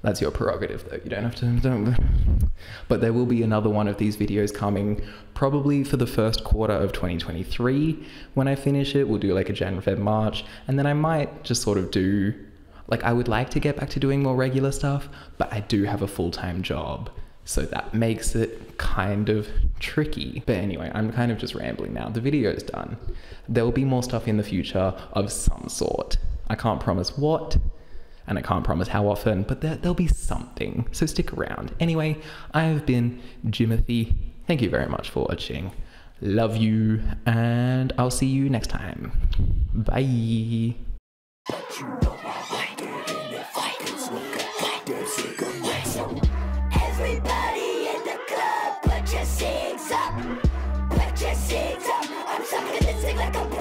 That's your prerogative though, you don't have to, But there will be another one of these videos coming probably for the first quarter of 2023. When I finish it, we'll do like a Jan, Feb, March, and then I might just sort of do, like, I would like to get back to doing more regular stuff, but I do have a full-time job, so that makes it kind of tricky. But anyway, I'm kind of just rambling now. The video's done. There will be more stuff in the future of some sort. I can't promise what, and I can't promise how often, but there'll be something, so stick around. Anyway, I have been Jimothy. Thank you very much for watching. Love you, and I'll see you next time. Bye. Everybody in the club, put your cigs up. Put your cigs up. I'm sucking this thing like a